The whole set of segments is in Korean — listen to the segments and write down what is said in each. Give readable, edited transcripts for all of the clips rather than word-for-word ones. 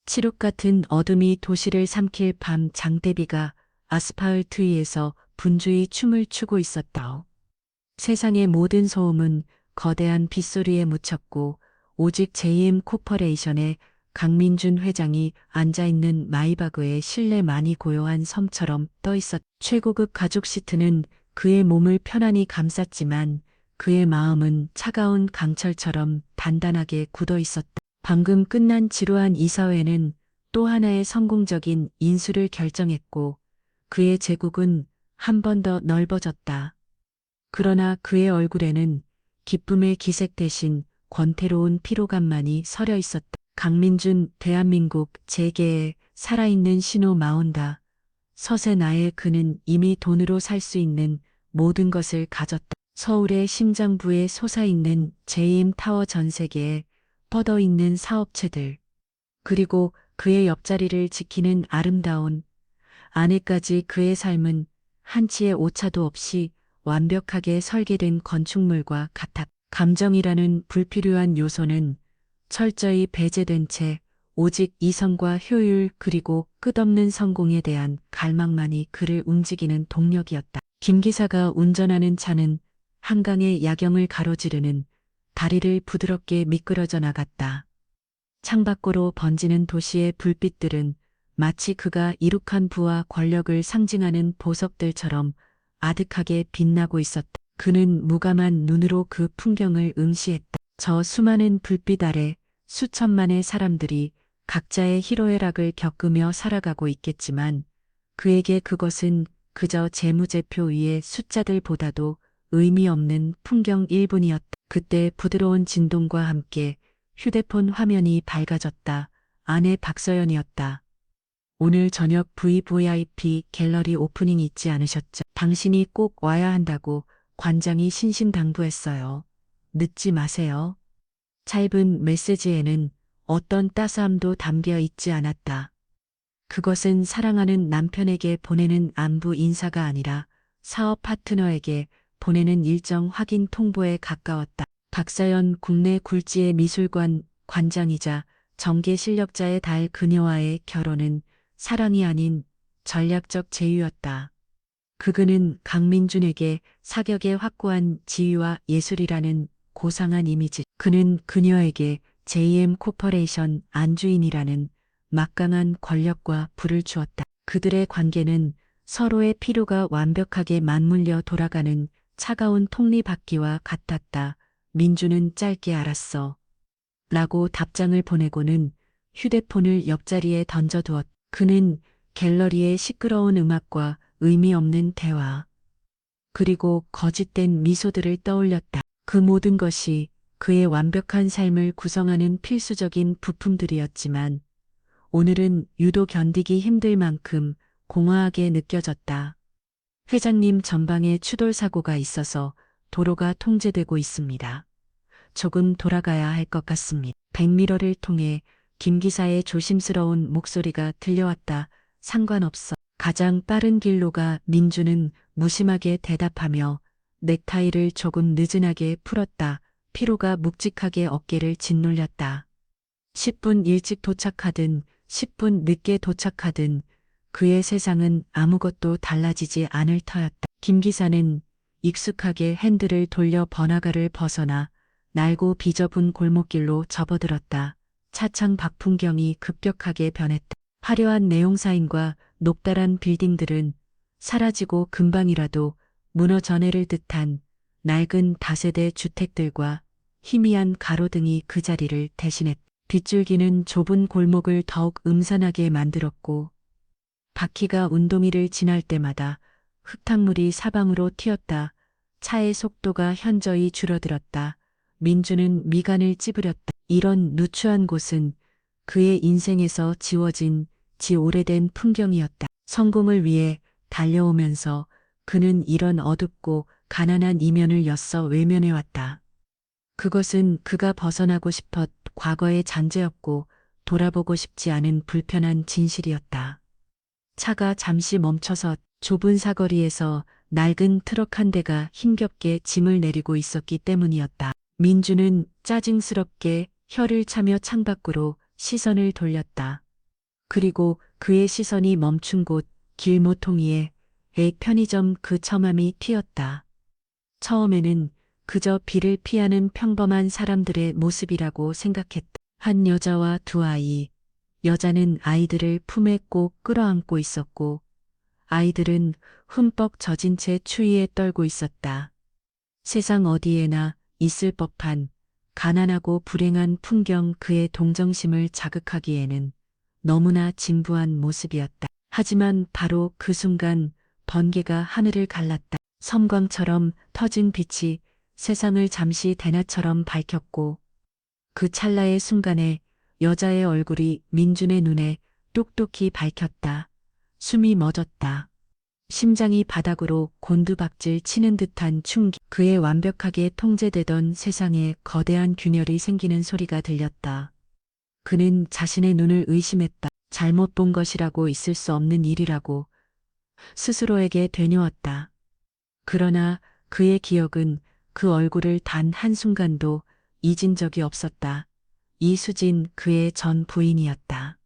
칠흑 같은 어둠이 도시를 삼킬 밤 장대비가 아스팔트 위에서 분주히 춤을 추고 있었다. 세상의 모든 소음은 거대한 빗소리에 묻혔고 오직 JM 코퍼레이션의 강민준 회장이 앉아있는 마이바그의 실내만이 고요한 섬처럼 떠있었다. 최고급 가죽 시트는 그의 몸을 편안히 감쌌지만 그의 마음은 차가운 강철처럼 단단하게 굳어 있었다. 방금 끝난 지루한 이사회는 또 하나의 성공적인 인수를 결정했고 그의 제국은 한 번 더 넓어졌다. 그러나 그의 얼굴에는 기쁨의 기색 대신 권태로운 피로감만이 서려 있었다. 강민준 대한민국 재계에 살아있는 신호 마온다. 서세 나의 그는 이미 돈으로 살 수 있는 모든 것을 가졌다. 서울의 심장부에 솟아있는 JM타워 전세계에 뻗어있는 사업체들. 그리고 그의 옆자리를 지키는 아름다운 아내까지. 그의 삶은 한치의 오차도 없이 완벽하게 설계된 건축물과 같았다. 감정이라는 불필요한 요소는 철저히 배제된 채 오직 이성과 효율 그리고 끝없는 성공에 대한 갈망만이 그를 움직이는 동력이었다. 김 기사가 운전하는 차는 한강의 야경을 가로지르는 다리를 부드럽게 미끄러져 나갔다. 창밖으로 번지는 도시의 불빛들은 마치 그가 이룩한 부와 권력을 상징하는 보석들처럼 아득하게 빛나고 있었다. 그는 무감한 눈으로 그 풍경을 응시했다. 저 수많은 불빛 아래 수천만의 사람들이 각자의 희로애락을 겪으며 살아가고 있겠지만 그에게 그것은 그저 재무제표 위의 숫자들보다도 의미 없는 풍경 일뿐이었다. 그때 부드러운 진동과 함께 휴대폰 화면이 밝아졌다. 아내 박서연이었다. 오늘 저녁 VVIP 갤러리 오프닝 잊지 않으셨죠? 당신이 꼭 와야 한다고 관장이 신신당부했어요. 늦지 마세요. 짧은 메시지에는 어떤 따스함도 담겨 있지 않았다. 그것은 사랑하는 남편에게 보내는 안부 인사가 아니라 사업 파트너에게 보내는 일정 확인 통보에 가까웠다. 박사연 국내 굴지의 미술관 관장이자 정계 실력자의 달 그녀와의 결혼은 사랑이 아닌 전략적 제휴였다. 그는 강민준에게 사격의 확고한 지위와 예술이라는 고상한 이미지, 그는 그녀에게 JM 코퍼레이션 안주인이라는 막강한 권력과 부를 주었다. 그들의 관계는 서로의 필요가 완벽하게 맞물려 돌아가는 차가운 톱니바퀴와 같았다. 민주는 짧게 알았어. 라고 답장을 보내고는 휴대폰을 옆자리에 던져두었다. 그는 갤러리의 시끄러운 음악과 의미 없는 대화, 그리고 거짓된 미소들을 떠올렸다. 그 모든 것이 그의 완벽한 삶을 구성하는 필수적인 부품들이었지만 오늘은 유독 견디기 힘들 만큼 공허하게 느껴졌다. 회장님 전방에 추돌 사고가 있어서 도로가 통제되고 있습니다. 조금 돌아가야 할 것 같습니다. 백미러를 통해 김 기사의 조심스러운 목소리가 들려왔다. 상관없어. 가장 빠른 길로가. 민주는 무심하게 대답하며 넥타이를 조금 느슨하게 풀었다. 피로가 묵직하게 어깨를 짓눌렸다. 10분 일찍 도착하든 10분 늦게 도착하든 그의 세상은 아무것도 달라지지 않을 터였다. 김 기사는 익숙하게 핸들을 돌려 번화가를 벗어나 낡고 비좁은 골목길로 접어들었다. 차창 밖 풍경이 급격하게 변했다. 화려한 내용사인과 높다란 빌딩들은 사라지고 금방이라도 무너져 내릴 듯한 낡은 다세대 주택들과 희미한 가로등이 그 자리를 대신했다. 빗줄기는 좁은 골목을 더욱 음산하게 만들었고 바퀴가 운동이를 지날 때마다 흙탕물이 사방으로 튀었다. 차의 속도가 현저히 줄어들었다. 민주는 미간을 찌푸렸다. 이런 누추한 곳은 그의 인생에서 지워진 지 오래된 풍경이었다. 성공을 위해 달려오면서 그는 이런 어둡고 가난한 이면을 엿서 외면해왔다. 그것은 그가 벗어나고 싶었 과거의 잔재였고 돌아보고 싶지 않은 불편한 진실이었다. 차가 잠시 멈춰서 좁은 사거리에서 낡은 트럭 한 대가 힘겹게 짐을 내리고 있었기 때문이었다. 민주는 짜증스럽게 혀를 차며 창밖으로 시선을 돌렸다. 그리고 그의 시선이 멈춘 곳 길모퉁이에 액 편의점 그 처맘이 튀었다. 처음에는 그저 비를 피하는 평범한 사람들의 모습이라고 생각했다. 한 여자와 두 아이. 여자는 아이들을 품에 꼭 끌어안고 있었고 아이들은 흠뻑 젖은 채 추위에 떨고 있었다. 세상 어디에나 있을 법한 가난하고 불행한 풍경 그의 동정심을 자극하기에는 너무나 진부한 모습이었다. 하지만 바로 그 순간 번개가 하늘을 갈랐다. 섬광처럼 터진 빛이 세상을 잠시 대낮처럼 밝혔고 그 찰나의 순간에 여자의 얼굴이 민준의 눈에 똑똑히 밝혔다. 숨이 멎었다. 심장이 바닥으로 곤두박질 치는 듯한 충기. 그의 완벽하게 통제되던 세상에 거대한 균열이 생기는 소리가 들렸다. 그는 자신의 눈을 의심했다. 잘못 본 것이라고 있을 수 없는 일이라고 스스로에게 되뇌었다. 그러나 그의 기억은 그 얼굴을 단 한순간도 잊은 적이 없었다. 이수진 그의 전 부인이었다.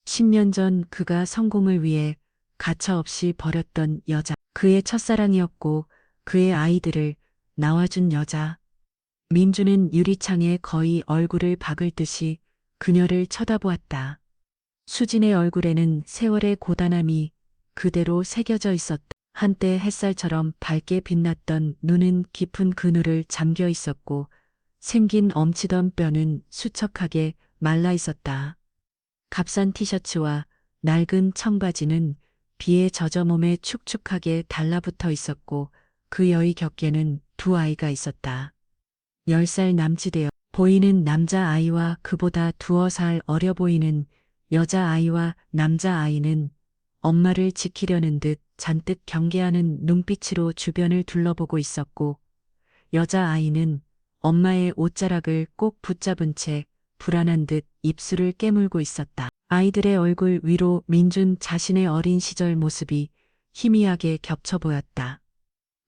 10년 전 그가 성공을 위해 가차없이 버렸던 여자. 그의 첫사랑이었고 그의 아이들을 낳아준 여자. 민주는 유리창에 거의 얼굴을 박을 듯이 그녀를 쳐다보았다. 수진의 얼굴에는 세월의 고단함이 그대로 새겨져 있었다. 한때 햇살처럼 밝게 빛났던 눈은 깊은 그늘을 잠겨 있었고 생긴 엄치던 뼈는 수척하게 말라 있었다. 값싼 티셔츠와 낡은 청바지는 비에 젖어 몸에 축축하게 달라붙어 있었고 그 여의 곁에는 두 아이가 있었다. 10살 남짓되어 보이는 남자아이와 그보다 두어 살 어려 보이는 여자아이와 남자아이는 엄마를 지키려는 듯 잔뜩 경계하는 눈빛으로 주변을 둘러보고 있었고 여자아이는 엄마의 옷자락을 꼭 붙잡은 채 불안한 듯 입술을 깨물고 있었다. 아이들의 얼굴 위로 민준 자신의 어린 시절 모습이 희미하게 겹쳐 보였다.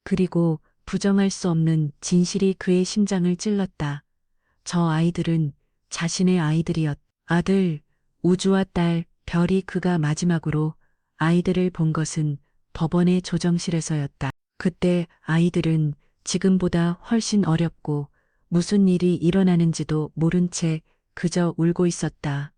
그리고 부정할 수 없는 진실이 그의 심장을 찔렀다. 저 아이들은 자신의 아이들이었다. 아들, 우주와 딸, 별이 그가 마지막으로 아이들을 본 것은 법원의 조정실에서였다. 그때 아이들은 지금보다 훨씬 어렵고 무슨 일이 일어나는지도 모른 채 그저 울고 있었다.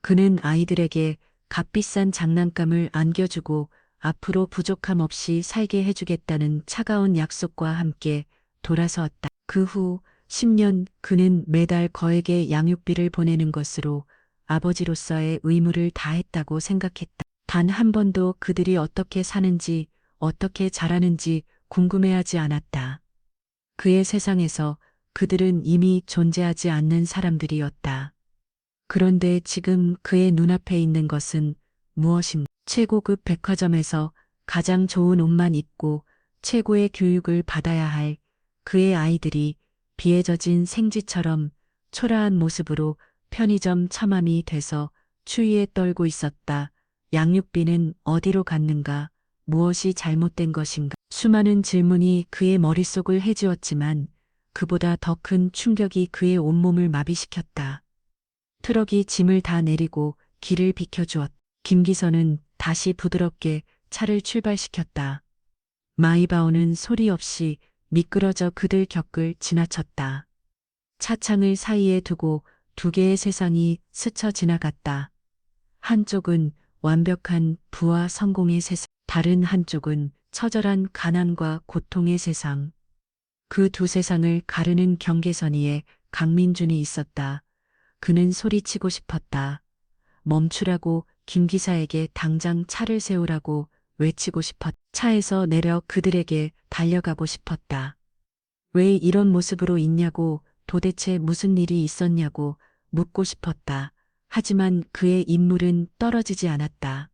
그는 아이들에게 값비싼 장난감을 안겨주고 앞으로 부족함 없이 살게 해주겠다는 차가운 약속과 함께 돌아서었다. 그 후 10년 그는 매달 거액의 양육비를 보내는 것으로 아버지로서의 의무를 다했다고 생각했다. 단 한 번도 그들이 어떻게 사는지 어떻게 자라는지 궁금해하지 않았다. 그의 세상에서 그들은 이미 존재하지 않는 사람들이었다. 그런데 지금 그의 눈앞에 있는 것은 무엇인가? 최고급 백화점에서 가장 좋은 옷만 입고 최고의 교육을 받아야 할 그의 아이들이 비에 젖은 생쥐처럼 초라한 모습으로 편의점 처맘이 돼서 추위에 떨고 있었다. 양육비는 어디로 갔는가? 무엇이 잘못된 것인가? 수많은 질문이 그의 머릿속을 헤집었지만 그보다 더 큰 충격이 그의 온몸을 마비시켰다. 트럭이 짐을 다 내리고 길을 비켜주었다. 김기선은 다시 부드럽게 차를 출발시켰다. 마이바오는 소리 없이 미끄러져 그들 곁을 지나쳤다. 차창을 사이에 두고 두 개의 세상이 스쳐 지나갔다. 한쪽은 완벽한 부와 성공의 세상, 다른 한쪽은 처절한 가난과 고통의 세상. 그 두 세상을 가르는 경계선 위에 강민준이 있었다. 그는 소리치고 싶었다. 멈추라고 김 기사에게 당장 차를 세우라고 외치고 싶었다. 차에서 내려 그들에게 달려가고 싶었다. 왜 이런 모습으로 있냐고 도대체 무슨 일이 있었냐고 묻고 싶었다. 하지만 그의 인물은 떨어지지 않았다.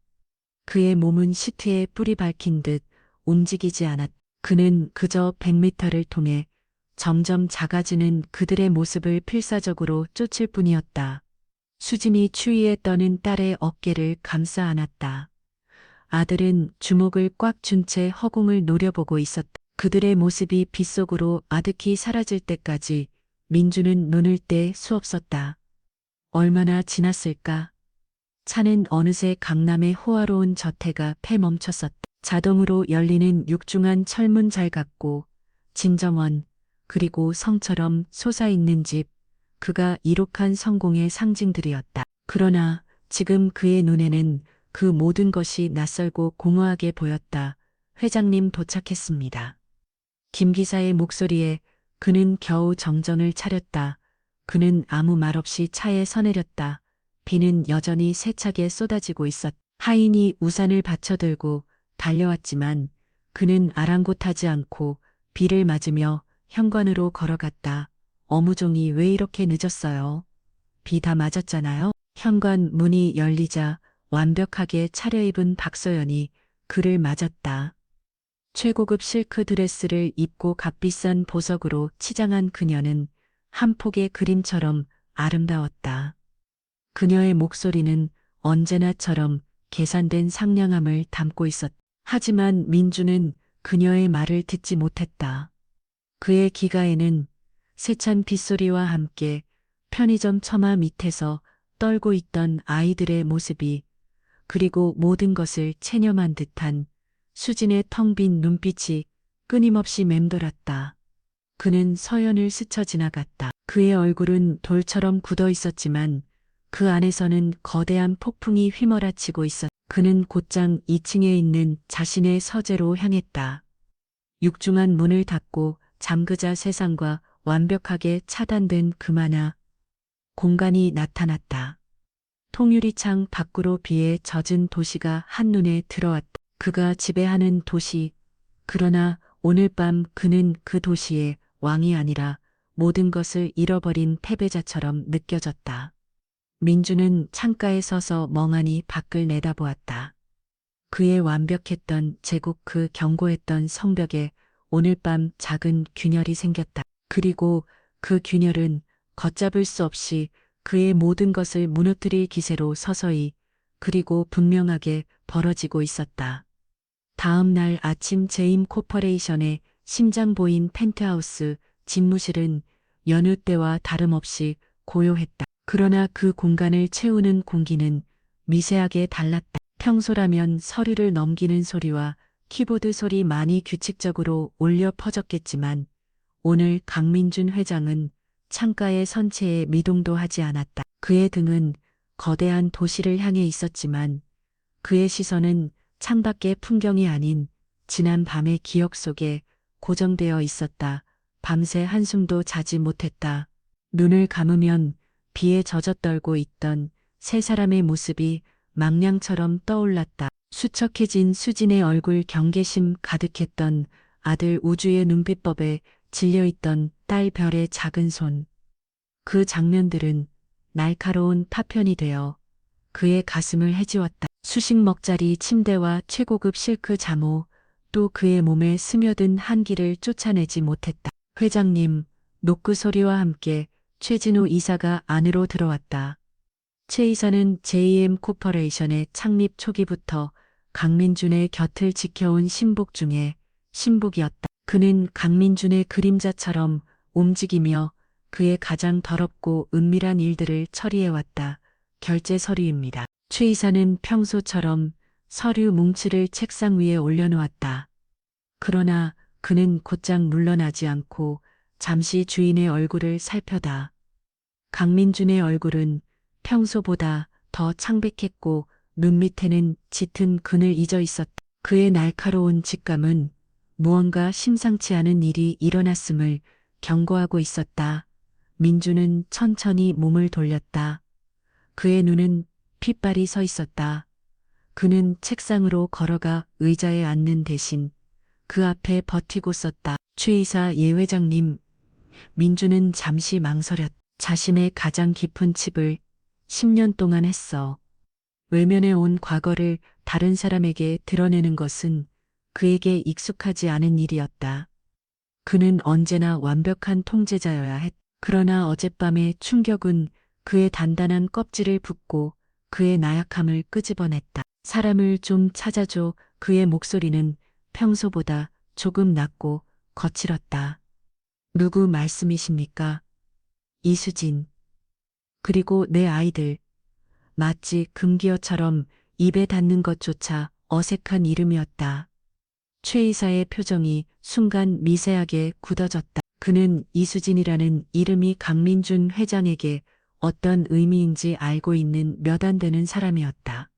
그의 몸은 시트에 뿌리 박힌 듯 움직이지 않았다. 그는 그저 100m를 통해 점점 작아지는 그들의 모습을 필사적으로 쫓을 뿐이었다. 수진이 추위에 떠는 딸의 어깨를 감싸 안았다. 아들은 주먹을 꽉 쥔 채 허공을 노려보고 있었다. 그들의 모습이 빗속으로 아득히 사라질 때까지 민주는 눈을 떼 수없었다. 얼마나 지났을까? 차는 어느새 강남의 호화로운 저택가 패 멈췄었다. 자동으로 열리는 육중한 철문 잘 같고 진정원 그리고 성처럼 솟아있는 집, 그가 이룩한 성공의 상징들이었다. 그러나 지금 그의 눈에는 그 모든 것이 낯설고 공허하게 보였다. 회장님 도착했습니다. 김 기사의 목소리에 그는 겨우 정정을 차렸다. 그는 아무 말 없이 차에 서내렸다. 비는 여전히 세차게 쏟아지고 있었다. 하인이 우산을 받쳐들고 달려왔지만 그는 아랑곳하지 않고 비를 맞으며 현관으로 걸어갔다. 어무종이 왜 이렇게 늦었어요? 비 다 맞았잖아요. 현관 문이 열리자 완벽하게 차려입은 박서연이 그를 맞았다. 최고급 실크 드레스를 입고 값비싼 보석으로 치장한 그녀는 한 폭의 그림처럼 아름다웠다. 그녀의 목소리는 언제나처럼 계산된 상냥함을 담고 있었다. 하지만 민주는 그녀의 말을 듣지 못했다. 그의 귀가에는 세찬 빗소리와 함께 편의점 처마 밑에서 떨고 있던 아이들의 모습이, 그리고 모든 것을 체념한 듯한 수진의 텅 빈 눈빛이 끊임없이 맴돌았다. 그는 서연을 스쳐 지나갔다. 그의 얼굴은 돌처럼 굳어 있었지만 그 안에서는 거대한 폭풍이 휘몰아치고 있었다. 그는 곧장 2층에 있는 자신의 서재로 향했다. 육중한 문을 닫고 잠그자 세상과 완벽하게 차단된 그마나 공간이 나타났다. 통유리창 밖으로 비에 젖은 도시가 한눈에 들어왔다. 그가 지배하는 도시. 그러나 오늘 밤 그는 그 도시의 왕이 아니라 모든 것을 잃어버린 패배자처럼 느껴졌다. 민주는 창가에 서서 멍하니 밖을 내다보았다. 그의 완벽했던 제국, 그 견고했던 성벽에 오늘 밤 작은 균열이 생겼다. 그리고 그 균열은 걷잡을 수 없이 그의 모든 것을 무너뜨릴 기세로 서서히, 그리고 분명하게 벌어지고 있었다. 다음 날 아침 제임 코퍼레이션의 심장 보인 펜트하우스 집무실은 여느 때와 다름없이 고요했다. 그러나 그 공간을 채우는 공기는 미세하게 달랐다. 평소라면 서류를 넘기는 소리와 키보드 소리만이 규칙적으로 울려 퍼졌겠지만 오늘 강민준 회장은 창가의 선체에 미동도 하지 않았다. 그의 등은 거대한 도시를 향해 있었지만 그의 시선은 창밖의 풍경이 아닌 지난 밤의 기억 속에 고정되어 있었다. 밤새 한숨도 자지 못했다. 눈을 감으면 비에 젖어떨고 있던 세 사람의 모습이 망냥처럼 떠올랐다. 수척해진 수진의 얼굴, 경계심 가득했던 아들 우주의 눈빛법에 질려있던 딸 별의 작은 손. 그 장면들은 날카로운 파편이 되어 그의 가슴을 해지웠다. 수십 먹짜리 침대와 최고급 실크 잠옷, 또 그의 몸에 스며든 한기를 쫓아내지 못했다. 회장님, 노크 소리와 함께 최진우 이사가 안으로 들어왔다. 최 이사는 JM 코퍼레이션의 창립 초기부터 강민준의 곁을 지켜온 신복 중에 신복이었다. 그는 강민준의 그림자처럼 움직이며 그의 가장 더럽고 은밀한 일들을 처리해왔다. 결제 서류입니다. 최 이사는 평소처럼 서류 뭉치를 책상 위에 올려놓았다. 그러나 그는 곧장 물러나지 않고 잠시 주인의 얼굴을 살펴다. 강민준의 얼굴은 평소보다 더 창백했고 눈 밑에는 짙은 근을 잊어 있었다. 그의 날카로운 직감은 무언가 심상치 않은 일이 일어났음을 경고하고 있었다. 민주는 천천히 몸을 돌렸다. 그의 눈은 핏발이 서 있었다. 그는 책상으로 걸어가 의자에 앉는 대신 그 앞에 버티고 썼다. 최 이사, 예 회장님. 민주는 잠시 망설였다. 자신의 가장 깊은 칩을 10년 동안 했어. 외면해 온 과거를 다른 사람에게 드러내는 것은 그에게 익숙하지 않은 일이었다. 그는 언제나 완벽한 통제자여야 했다. 그러나 어젯밤의 충격은 그의 단단한 껍질을 붓고 그의 나약함을 끄집어냈다. 사람을 좀 찾아줘. 그의 목소리는 평소보다 조금 낮고 거칠었다. 누구 말씀이십니까? 이수진. 그리고 내 아이들. 마치 금기어처럼 입에 닿는 것조차 어색한 이름이었다. 최 이사의 표정이 순간 미세하게 굳어졌다. 그는 이수진이라는 이름이 강민준 회장에게 어떤 의미인지 알고 있는 몇 안 되는 사람이었다.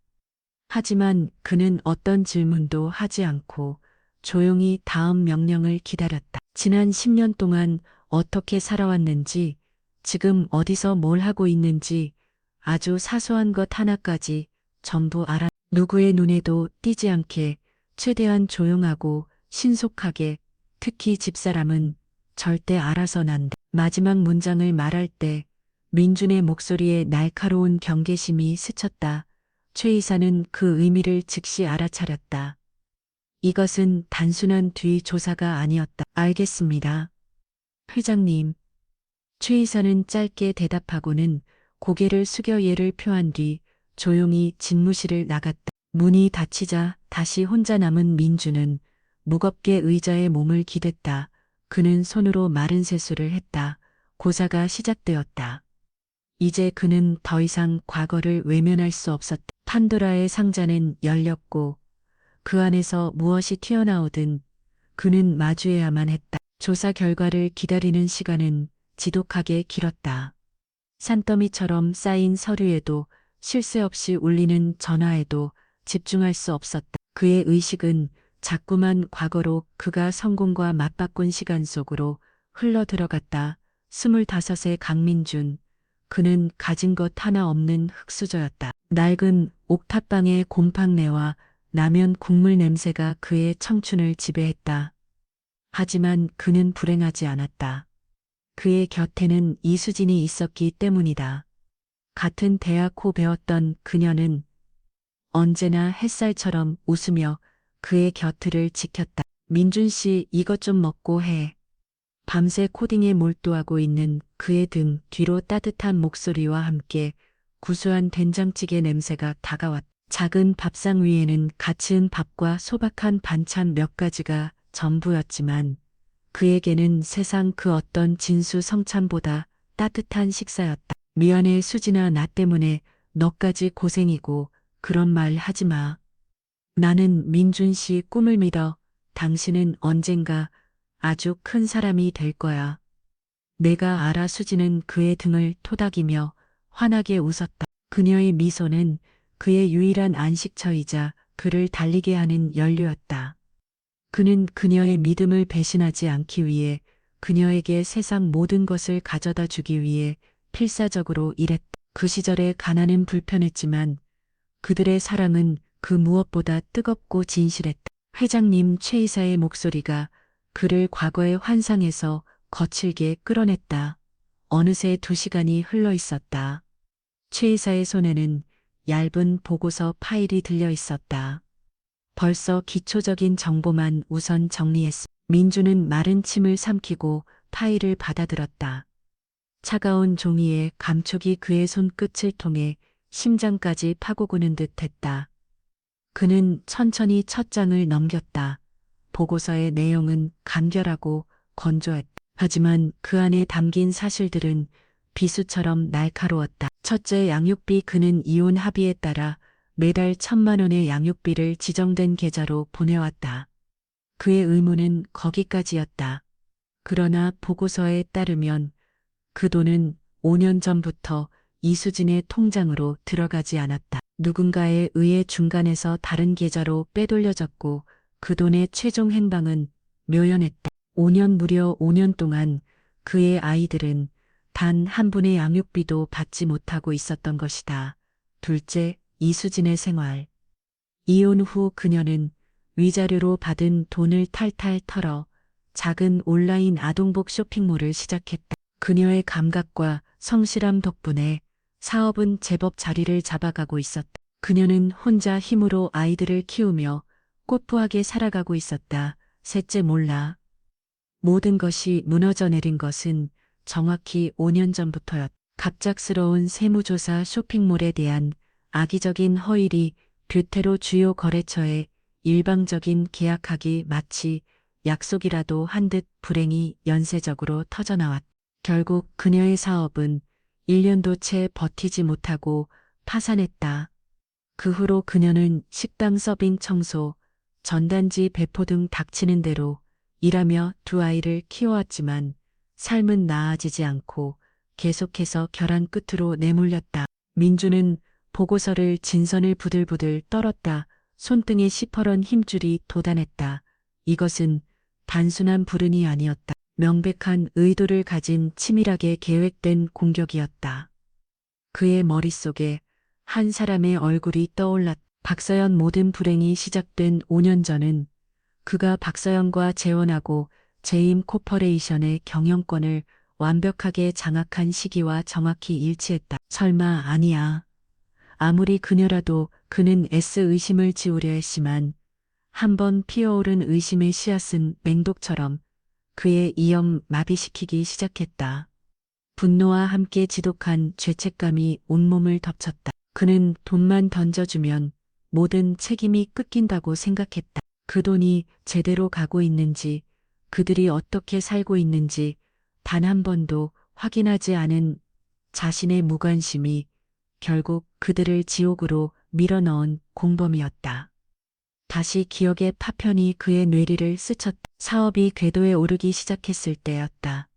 하지만 그는 어떤 질문도 하지 않고 조용히 다음 명령을 기다렸다. 지난 10년 동안 어떻게 살아왔는지, 지금 어디서 뭘 하고 있는지 아주 사소한 것 하나까지 전부 알아. 누구의 눈에도 띄지 않게 최대한 조용하고 신속하게, 특히 집사람은 절대 알아선 안 돼. 마지막 문장을 말할 때 민준의 목소리에 날카로운 경계심이 스쳤다. 최 이사는 그 의미를 즉시 알아차렸다. 이것은 단순한 뒤 조사가 아니었다. 알겠습니다. 회장님. 최 이사는 짧게 대답하고는 고개를 숙여 예를 표한 뒤 조용히 집무실을 나갔다. 문이 닫히자 다시 혼자 남은 민주는 무겁게 의자에 몸을 기댔다. 그는 손으로 마른 세수를 했다. 고사가 시작되었다. 이제 그는 더 이상 과거를 외면할 수 없었다. 판도라의 상자는 열렸고 그 안에서 무엇이 튀어나오든 그는 마주해야만 했다. 조사 결과를 기다리는 시간은 지독하게 길었다. 산더미처럼 쌓인 서류에도 쉴 새 없이 울리는 전화에도 집중할 수 없었다. 그의 의식은 자꾸만 과거로, 그가 성공과 맞바꾼 시간 속으로 흘러 들어갔다. 25의 강민준. 그는 가진 것 하나 없는 흙수저였다. 낡은 옥탑방의 곰팡내와 라면 국물 냄새가 그의 청춘을 지배했다. 하지만 그는 불행하지 않았다. 그의 곁에는 이수진이 있었기 때문이다. 같은 대학 후 배웠던 그녀는 언제나 햇살처럼 웃으며 그의 곁을 지켰다. 민준 씨, 이것 좀 먹고 해. 밤새 코딩에 몰두하고 있는 그의 등 뒤로 따뜻한 목소리와 함께 구수한 된장찌개 냄새가 다가왔다. 작은 밥상 위에는 갓 지은 밥과 소박한 반찬 몇 가지가 전부였지만 그에게는 세상 그 어떤 진수성찬보다 따뜻한 식사였다. 미안해 수진아, 나 때문에 너까지 고생이고 그런 말 하지 마. 나는 민준 씨 꿈을 믿어. 당신은 언젠가 아주 큰 사람이 될 거야. 내가 알아. 수진은 그의 등을 토닥이며 환하게 웃었다. 그녀의 미소는 그의 유일한 안식처이자 그를 달리게 하는 연료였다. 그는 그녀의 믿음을 배신하지 않기 위해, 그녀에게 세상 모든 것을 가져다 주기 위해 필사적으로 일했다. 그 시절의 가난은 불편했지만 그들의 사랑은 그 무엇보다 뜨겁고 진실했다. 회장님, 최 이사의 목소리가 그를 과거의 환상에서 거칠게 끌어냈다. 어느새 2시간이 흘러 있었다. 최 이사의 손에는 얇은 보고서 파일이 들려 있었다. 벌써 기초적인 정보만 우선 정리했어. 민주는 마른 침을 삼키고 파일을 받아들었다. 차가운 종이에 감촉이 그의 손끝을 통해 심장까지 파고구는 듯했다. 그는 천천히 첫 장을 넘겼다. 보고서의 내용은 간결하고 건조했다. 하지만 그 안에 담긴 사실들은 비수처럼 날카로웠다. 첫째, 양육비. 그는 이혼 합의에 따라 매달 1,000만 원의 양육비를 지정된 계좌로 보내왔다. 그의 의무는 거기까지였다. 그러나 보고서에 따르면 그 돈은 5년 전부터 이수진의 통장으로 들어가지 않았다. 누군가에 의해 중간에서 다른 계좌로 빼돌려졌고 그 돈의 최종 행방은 묘연했다. 5년, 무려 5년 동안 그의 아이들은 단 한 분의 양육비도 받지 못하고 있었던 것이다. 둘째, 이수진의 생활. 이혼 후 그녀는 위자료로 받은 돈을 탈탈 털어 작은 온라인 아동복 쇼핑몰을 시작했다. 그녀의 감각과 성실함 덕분에 사업은 제법 자리를 잡아가고 있었다. 그녀는 혼자 힘으로 아이들을 키우며 꽃부하게 살아가고 있었다. 셋째, 몰라. 모든 것이 무너져 내린 것은 정확히 5년 전부터였다. 갑작스러운 세무조사, 쇼핑몰에 대한 악의적인 허위리, 뷰테로 주요 거래처의 일방적인 계약하기, 마치 약속이라도 한 듯 불행이 연쇄적으로 터져나왔다. 결국 그녀의 사업은 1년도 채 버티지 못하고 파산했다. 그 후로 그녀는 식당 서빙 청소, 전단지 배포 등 닥치는 대로 일하며 두 아이를 키워왔지만 삶은 나아지지 않고 계속해서 결함 끝으로 내몰렸다. 민주는 보고서를 진선을 부들부들 떨었다. 손등에 시퍼런 힘줄이 돋아냈다. 이것은 단순한 불운이 아니었다. 명백한 의도를 가진 치밀하게 계획된 공격이었다. 그의 머릿속에 한 사람의 얼굴이 떠올랐다. 박서연. 모든 불행이 시작된 5년 전은 그가 박서연과 재혼하고 제임 코퍼레이션의 경영권을 완벽하게 장악한 시기와 정확히 일치했다. 설마 아니야. 아무리 그녀라도 그는 애써 의심을 지우려 했지만 한번 피어오른 의심의 씨앗은 맹독처럼 그의 이염 마비시키기 시작했다. 분노와 함께 지독한 죄책감이 온몸을 덮쳤다. 그는 돈만 던져주면 모든 책임이 꺾인다고 생각했다. 그 돈이 제대로 가고 있는지, 그들이 어떻게 살고 있는지 단 한 번도 확인하지 않은 자신의 무관심이 결국 그들을 지옥으로 밀어넣은 공범이었다. 다시 기억의 파편이 그의 뇌리를 스쳤다. 사업이 궤도에 오르기 시작했을 때였다.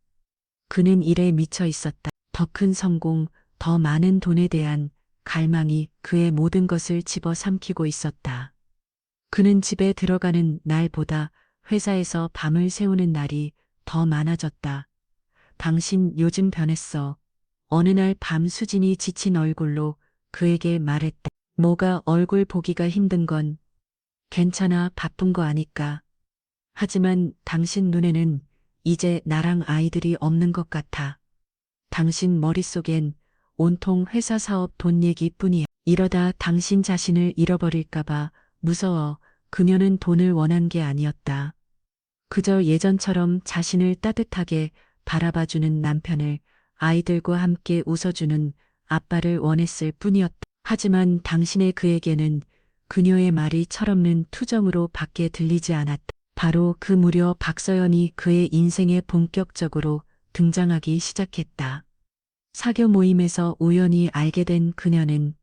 그는 일에 미쳐 있었다. 더 큰 성공, 더 많은 돈에 대한 갈망이 그의 모든 것을 집어삼키고 있었다. 그는 집에 들어가는 날보다 회사에서 밤을 새우는 날이 더 많아졌다. 당신 요즘 변했어. 어느 날 밤 수진이 지친 얼굴로 그에게 말했다. 뭐가 얼굴 보기가 힘든 건 괜찮아, 바쁜 거 아니까. 하지만 당신 눈에는 이제 나랑 아이들이 없는 것 같아. 당신 머릿속엔 온통 회사 사업 돈 얘기뿐이야. 이러다 당신 자신을 잃어버릴까봐 무서워. 그녀는 돈을 원한 게 아니었다. 그저 예전처럼 자신을 따뜻하게 바라봐주는 남편을, 아이들과 함께 웃어주는 아빠를 원했을 뿐이었다. 하지만 당신의 그에게는 그녀의 말이 철없는 투정으로 밖에 들리지 않았다. 바로 그 무렵 박서연이 그의 인생에 본격적으로 등장하기 시작했다. 사교 모임에서 우연히 알게 된 그녀는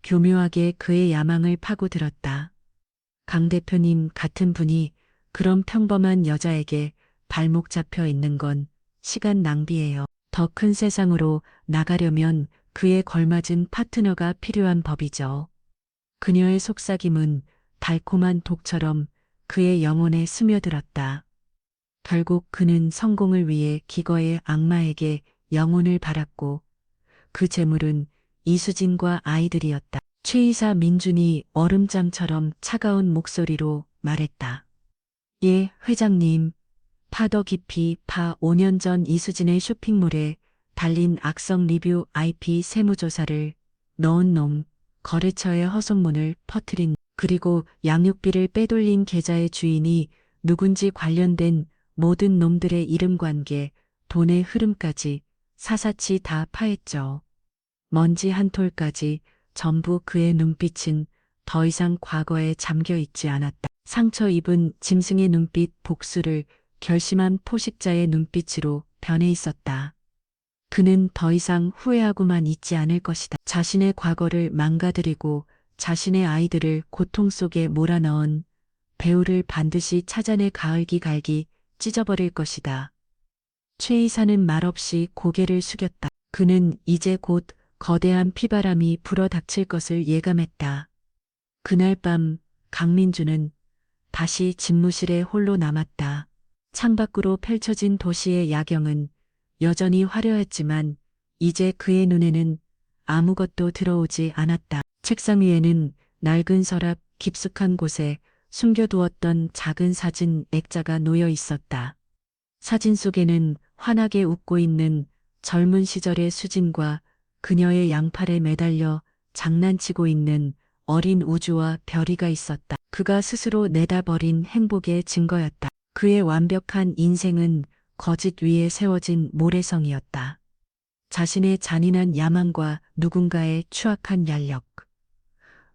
교묘하게 그의 야망을 파고들었다. 강 대표님 같은 분이 그런 평범한 여자에게 발목 잡혀 있는 건 시간 낭비예요. 더 큰 세상으로 나가려면 그에 걸맞은 파트너가 필요한 법이죠. 그녀의 속삭임은 달콤한 독처럼 그의 영혼에 스며들었다. 결국 그는 성공을 위해 기거의 악마에게 영혼을 팔았고 그 재물은 이수진과 아이들이었다. 최이사. 민준이 얼음장처럼 차가운 목소리로 말했다. 예, 회장님. 파더 깊이 5년 전 이수진의 쇼핑몰에 달린 악성 리뷰 IP 세무조사를 넣은 놈, 거래처의 허송문을 퍼뜨린, 그리고 양육비를 빼돌린 계좌의 주인이 누군지 관련된 모든 놈들의 이름, 관계, 돈의 흐름까지 사사치 다 파했죠. 먼지 한 톨까지. 전부. 그의 눈빛은 더 이상 과거에 잠겨 있지 않았다. 상처 입은 짐승의 눈빛, 복수를 결심한 포식자의 눈빛으로 변해 있었다. 그는 더 이상 후회하고만 있지 않을 것이다. 자신의 과거를 망가뜨리고 자신의 아이들을 고통 속에 몰아넣은 배우를 반드시 찾아내 가을기 갈기 찢어버릴 것이다. 최 이사는 말없이 고개를 숙였다. 그는 이제 곧 거대한 피바람이 불어닥칠 것을 예감했다. 그날 밤 강민주는 다시 집무실에 홀로 남았다. 창밖으로 펼쳐진 도시의 야경은 여전히 화려했지만 이제 그의 눈에는 아무것도 들어오지 않았다. 책상 위에는 낡은 서랍 깊숙한 곳에 숨겨두었던 작은 사진 액자가 놓여 있었다. 사진 속에는 환하게 웃고 있는 젊은 시절의 수진과 그녀의 양팔에 매달려 장난치고 있는 어린 우주와 별이가 있었다. 그가 스스로 내다버린 행복의 증거였다. 그의 완벽한 인생은 거짓 위에 세워진 모래성이었다. 자신의 잔인한 야망과 누군가의 추악한 연력,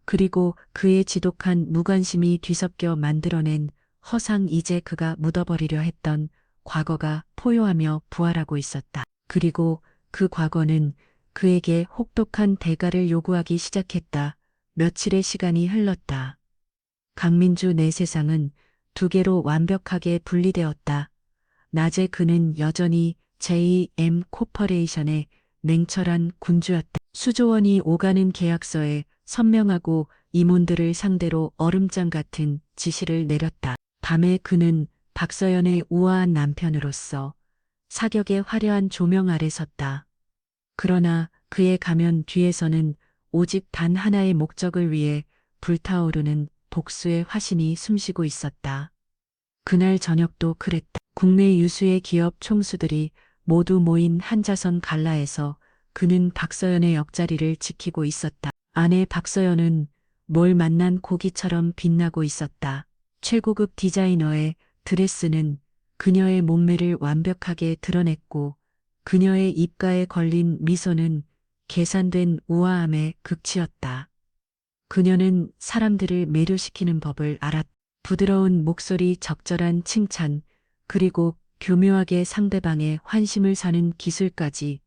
그리고 그의 지독한 무관심이 뒤섞여 만들어낸 허상. 이제 그가 묻어버리려 했던 과거가 포효하며 부활하고 있었다. 그리고 그 과거는 그에게 혹독한 대가를 요구하기 시작했다. 며칠의 시간이 흘렀다. 강민주 내 세상은 두 개로 완벽하게 분리되었다. 낮에 그는 여전히 J.M. 코퍼레이션의 냉철한 군주였다. 수조원이 오가는 계약서에 선명하고 임원들을 상대로 얼음장 같은 지시를 내렸다. 밤에 그는 박서연의 우아한 남편으로서 사격의 화려한 조명 아래 섰다. 그러나 그의 가면 뒤에서는 오직 단 하나의 목적을 위해 불타오르는 복수의 화신이 숨쉬고 있었다. 그날 저녁도 그랬다. 국내 유수의 기업 총수들이 모두 모인 한자선 갈라에서 그는 박서연의 옆자리를 지키고 있었다. 아내 박서연은 뭘 만난 고기처럼 빛나고 있었다. 최고급 디자이너의 드레스는 그녀의 몸매를 완벽하게 드러냈고 그녀의 입가에 걸린 미소는 계산된 우아함의 극치였다. 그녀는 사람들을 매료시키는 법을 알았다. 부드러운 목소리, 적절한 칭찬, 그리고 교묘하게 상대방의 환심을 사는 기술까지.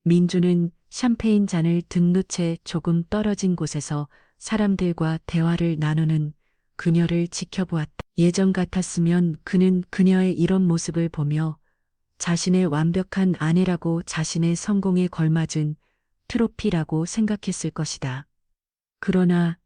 민주는 샴페인 잔을 등 놓채 조금 떨어진 곳에서 사람들과 대화를 나누는 그녀를 지켜보았다. 예전 같았으면 그는 그녀의 이런 모습을 보며 자신의 완벽한 아내라고, 자신의 성공에 걸맞은 트로피라고 생각했을 것이다. 그러나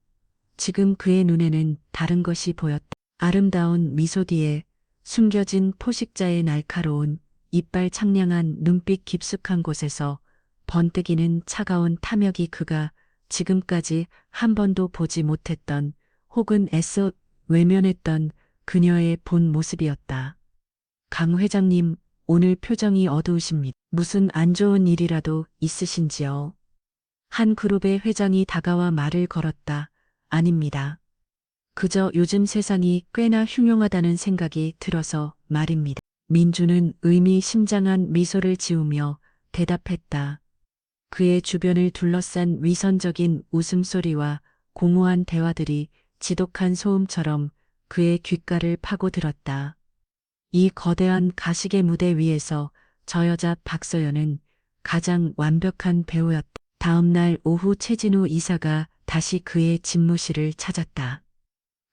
지금 그의 눈에는 다른 것이 보였다. 아름다운 미소 뒤에 숨겨진 포식자의 날카로운 이빨, 창량한 눈빛, 깊숙한 곳에서 번뜩이는 차가운 탐욕이 그가 지금까지 한 번도 보지 못했던 혹은 애써 외면했던 그녀의 본 모습이었다. 강 회장님, 오늘 표정이 어두우십니다. 무슨 안 좋은 일이라도 있으신지요? 한 그룹의 회장이 다가와 말을 걸었다. 아닙니다. 그저 요즘 세상이 꽤나 흉흉하다는 생각이 들어서 말입니다. 민주는 의미심장한 미소를 지으며 대답했다. 그의 주변을 둘러싼 위선적인 웃음소리와 공허한 대화들이 지독한 소음처럼 그의 귓가를 파고들었다. 이 거대한 가식의 무대 위에서 저 여자 박서연은 가장 완벽한 배우였다. 다음 날 오후 최진우 이사가 다시 그의 집무실을 찾았다.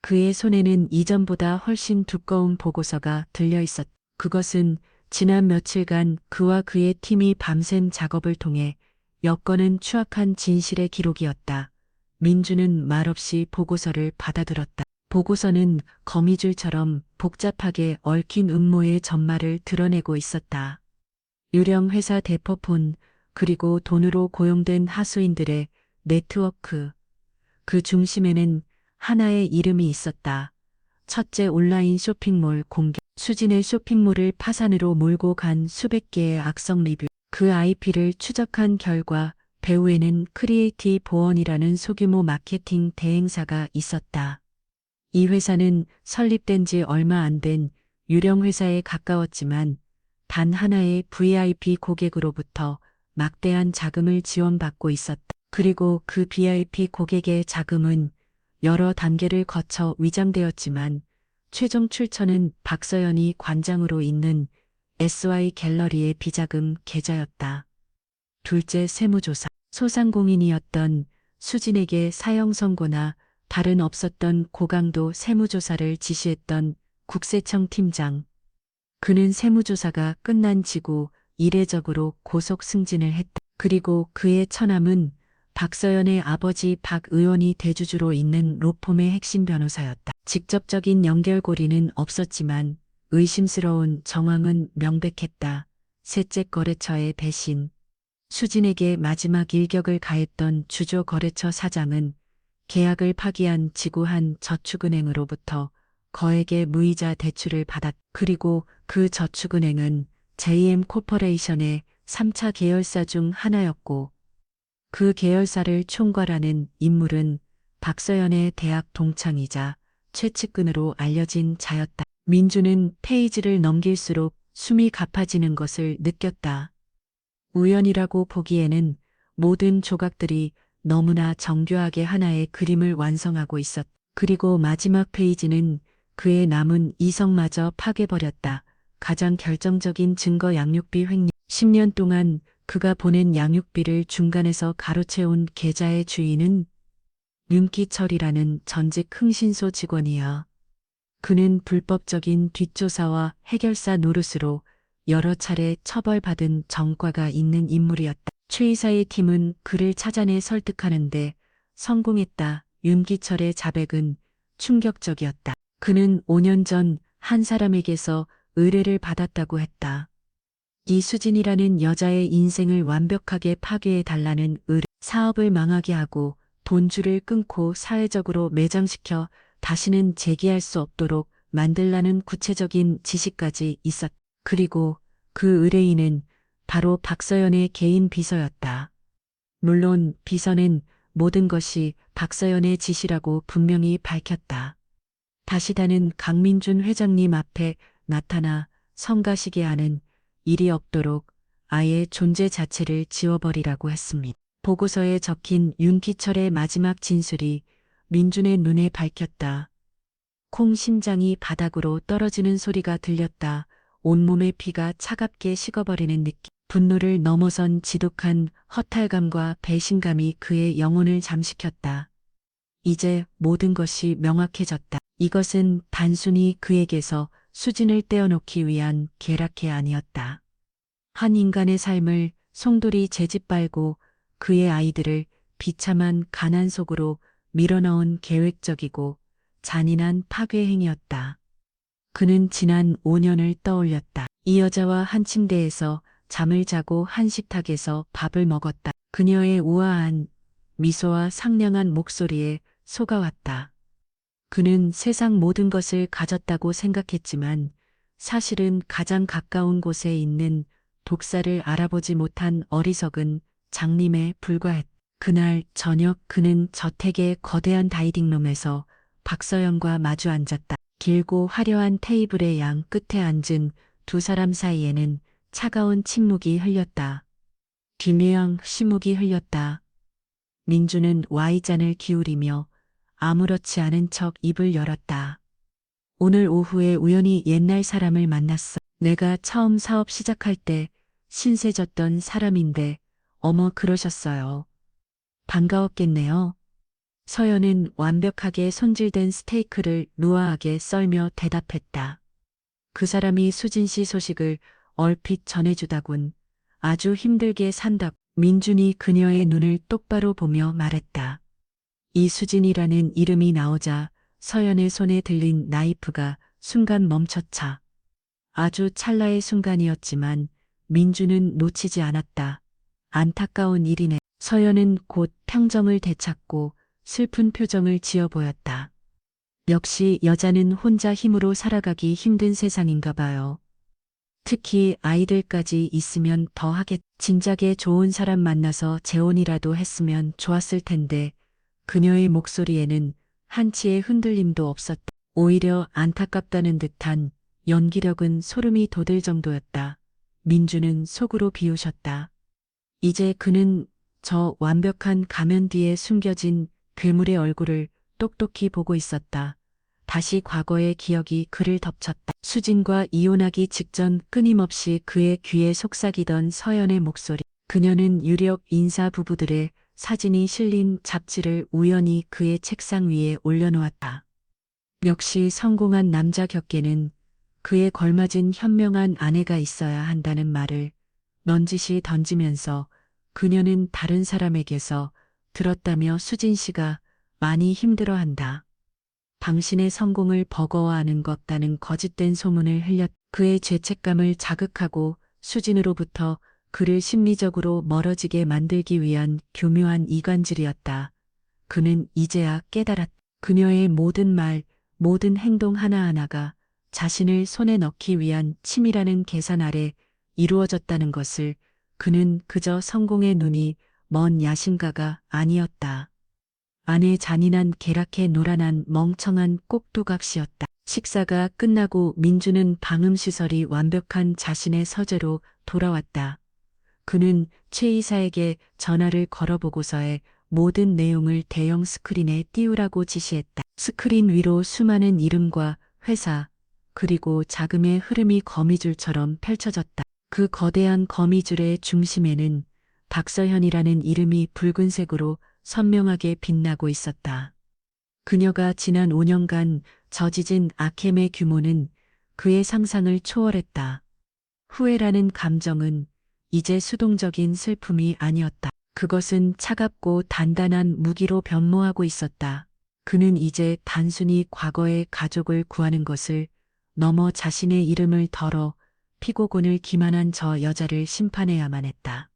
그의 손에는 이전보다 훨씬 두꺼운 보고서가 들려 있었다. 그것은 지난 며칠간 그와 그의 팀이 밤샘 작업을 통해 엮어낸 추악한 진실의 기록이었다. 민주는 말없이 보고서를 받아들었다. 보고서는 거미줄처럼 복잡하게 얽힌 음모의 전말을 드러내고 있었다. 유령 회사 대포폰, 그리고 돈으로 고용된 하수인들의 네트워크. 그 중심에는 하나의 이름이 있었다. 첫째, 온라인 쇼핑몰 공개. 수진의 쇼핑몰을 파산으로 몰고 간 수백 개의 악성 리뷰. 그 IP를 추적한 결과 배후에는 크리에이티 보원이라는 소규모 마케팅 대행사가 있었다. 이 회사는 설립된 지 얼마 안 된 유령 회사에 가까웠지만 단 하나의 VIP 고객으로부터 막대한 자금을 지원받고 있었다. 그리고 그 VIP 고객의 자금은 여러 단계를 거쳐 위장되었지만 최종 출처는 박서연이 관장으로 있는 SY 갤러리의 비자금 계좌였다. 둘째, 세무조사. 소상공인이었던 수진에게 사형 선고나 다른 없었던 고강도 세무조사를 지시했던 국세청 팀장. 그는 세무조사가 끝난 지구 이례적으로 고속 승진을 했다. 그리고 그의 처남은 박서연의 아버지 박 의원이 대주주로 있는 로펌의 핵심 변호사였다. 직접적인 연결고리는 없었지만 의심스러운 정황은 명백했다. 셋째, 거래처의 배신. 수진에게 마지막 일격을 가했던 주조거래처 사장은 계약을 파기한 지구한 저축은행으로부터 거액의 무이자 대출을 받았. 그리고 그 저축은행은 JM 코퍼레이션의 3차 계열사 중 하나였고 그 계열사를 총괄하는 인물은 박서연의 대학 동창이자 최측근으로 알려진 자였다. 민주는 페이지를 넘길수록 숨이 가빠지는 것을 느꼈다. 우연이라고 보기에는 모든 조각들이 너무나 정교하게 하나의 그림을 완성하고 있었다. 그리고 마지막 페이지는 그의 남은 이성마저 파괴버렸다. 가장 결정적인 증거, 양육비 횡령. 10년 동안 그가 보낸 양육비를 중간에서 가로채온 계좌의 주인은 윤기철이라는 전직 흥신소 직원이야. 그는 불법적인 뒷조사와 해결사 노릇으로 여러 차례 처벌받은 전과가 있는 인물이었다. 최 이사의 팀은 그를 찾아내 설득하는데 성공했다. 윤기철의 자백은 충격적이었다. 그는 5년 전 한 사람에게서 의뢰를 받았다고 했다. 이수진이라는 여자의 인생을 완벽하게 파괴해 달라는 의뢰. 사업을 망하게 하고 돈줄을 끊고 사회적으로 매장시켜 다시는 재기할 수 없도록 만들라는 구체적인 지시까지 있었다. 그리고 그 의뢰인은 바로 박서연의 개인 비서였다. 물론 비서는 모든 것이 박서연의 지시라고 분명히 밝혔다. 다시다는 강민준 회장님 앞에 나타나 성가시게 하는 일이 없도록 아예 존재 자체를 지워버리라고 했습니다. 보고서에 적힌 윤기철의 마지막 진술이 민준의 눈에 밝혔다. 콩 심장이 바닥으로 떨어지는 소리가 들렸다. 온몸의 피가 차갑게 식어버리는 느낌. 분노를 넘어선 지독한 허탈감과 배신감이 그의 영혼을 잠식혔다. 이제 모든 것이 명확해졌다. 이것은 단순히 그에게서 수진을 떼어놓기 위한 계략이 아니었다. 한 인간의 삶을 송돌이 재짓밟고 그의 아이들을 비참한 가난 속으로 밀어넣은 계획적이고 잔인한 파괴 행위였다. 그는 지난 5년을 떠올렸다. 이 여자와 한 침대에서 잠을 자고 한 식탁에서 밥을 먹었다. 그녀의 우아한 미소와 상냥한 목소리에 속아왔다. 그는 세상 모든 것을 가졌다고 생각했지만 사실은 가장 가까운 곳에 있는 독사를 알아보지 못한 어리석은 장님에 불과했다. 그날 저녁 그는 저택의 거대한 다이닝룸에서 박서연과 마주 앉았다. 길고 화려한 테이블의 양 끝에 앉은 두 사람 사이에는 차가운 침묵이 흘렸다. 기묘한 심묵이 흘렸다. 민주는 와인잔을 기울이며 아무렇지 않은 척 입을 열었다. 오늘 오후에 우연히 옛날 사람을 만났어. 내가 처음 사업 시작할 때 신세졌던 사람인데 어머 그러셨어요. 반가웠겠네요. 서연은 완벽하게 손질된 스테이크를 루아하게 썰며 대답했다. 그 사람이 수진 씨 소식을 얼핏 전해주다군. 아주 힘들게 산다. 민준이 그녀의 눈을 똑바로 보며 말했다. 이수진이라는 이름이 나오자 서연의 손에 들린 나이프가 순간 멈췄차. 아주 찰나의 순간이었지만 민주는 놓치지 않았다. 안타까운 일이네. 서연은 곧 평정을 되찾고 슬픈 표정을 지어 보였다. 역시 여자는 혼자 힘으로 살아가기 힘든 세상인가 봐요. 특히 아이들까지 있으면 더 하겠. 진작에 좋은 사람 만나서 재혼이라도 했으면 좋았을 텐데 그녀의 목소리에는 한치의 흔들림도 없었다. 오히려 안타깝다는 듯한 연기력은 소름이 돋을 정도였다. 민주는 속으로 비웃었다. 이제 그는 저 완벽한 가면 뒤에 숨겨진 괴물의 얼굴을 똑똑히 보고 있었다. 다시 과거의 기억이 그를 덮쳤다. 수진과 이혼하기 직전 끊임없이 그의 귀에 속삭이던 서연의 목소리. 그녀는 유력 인사 부부들의 사진이 실린 잡지를 우연히 그의 책상 위에 올려놓았다. 역시 성공한 남자 곁에는 그에 걸맞은 현명한 아내가 있어야 한다는 말을 넌지시 던지면서 그녀는 다른 사람에게서 들었다며 수진 씨가 많이 힘들어한다. 당신의 성공을 버거워하는 것 같다는 거짓된 소문을 흘렸. 그의 죄책감을 자극하고 수진으로부터 그를 심리적으로 멀어지게 만들기 위한 교묘한 이간질이었다. 그는 이제야 깨달았다. 그녀의 모든 말, 모든 행동 하나하나가 자신을 손에 넣기 위한 치밀하는 계산 아래 이루어졌다는 것을. 그는 그저 성공의 눈이 먼 야심가가 아니었다. 안에 잔인한 계략에 노란한 멍청한 꼭두각시였다. 식사가 끝나고 민주는 방음시설이 완벽한 자신의 서재로 돌아왔다. 그는 최 이사에게 전화를 걸어보고서의 모든 내용을 대형 스크린에 띄우라고 지시했다. 스크린 위로 수많은 이름과 회사, 그리고 자금의 흐름이 거미줄처럼 펼쳐졌다. 그 거대한 거미줄의 중심에는 박서현이라는 이름이 붉은색으로 선명하게 빛나고 있었다. 그녀가 지난 5년간 저지른 악행의 규모는 그의 상상을 초월했다. 후회라는 감정은 이제 수동적인 슬픔이 아니었다. 그것은 차갑고 단단한 무기로 변모하고 있었다. 그는 이제 단순히 과거의 가족을 구하는 것을 넘어 자신의 이름을 덜어 피고군을 기만한 저 여자를 심판해야만 했다.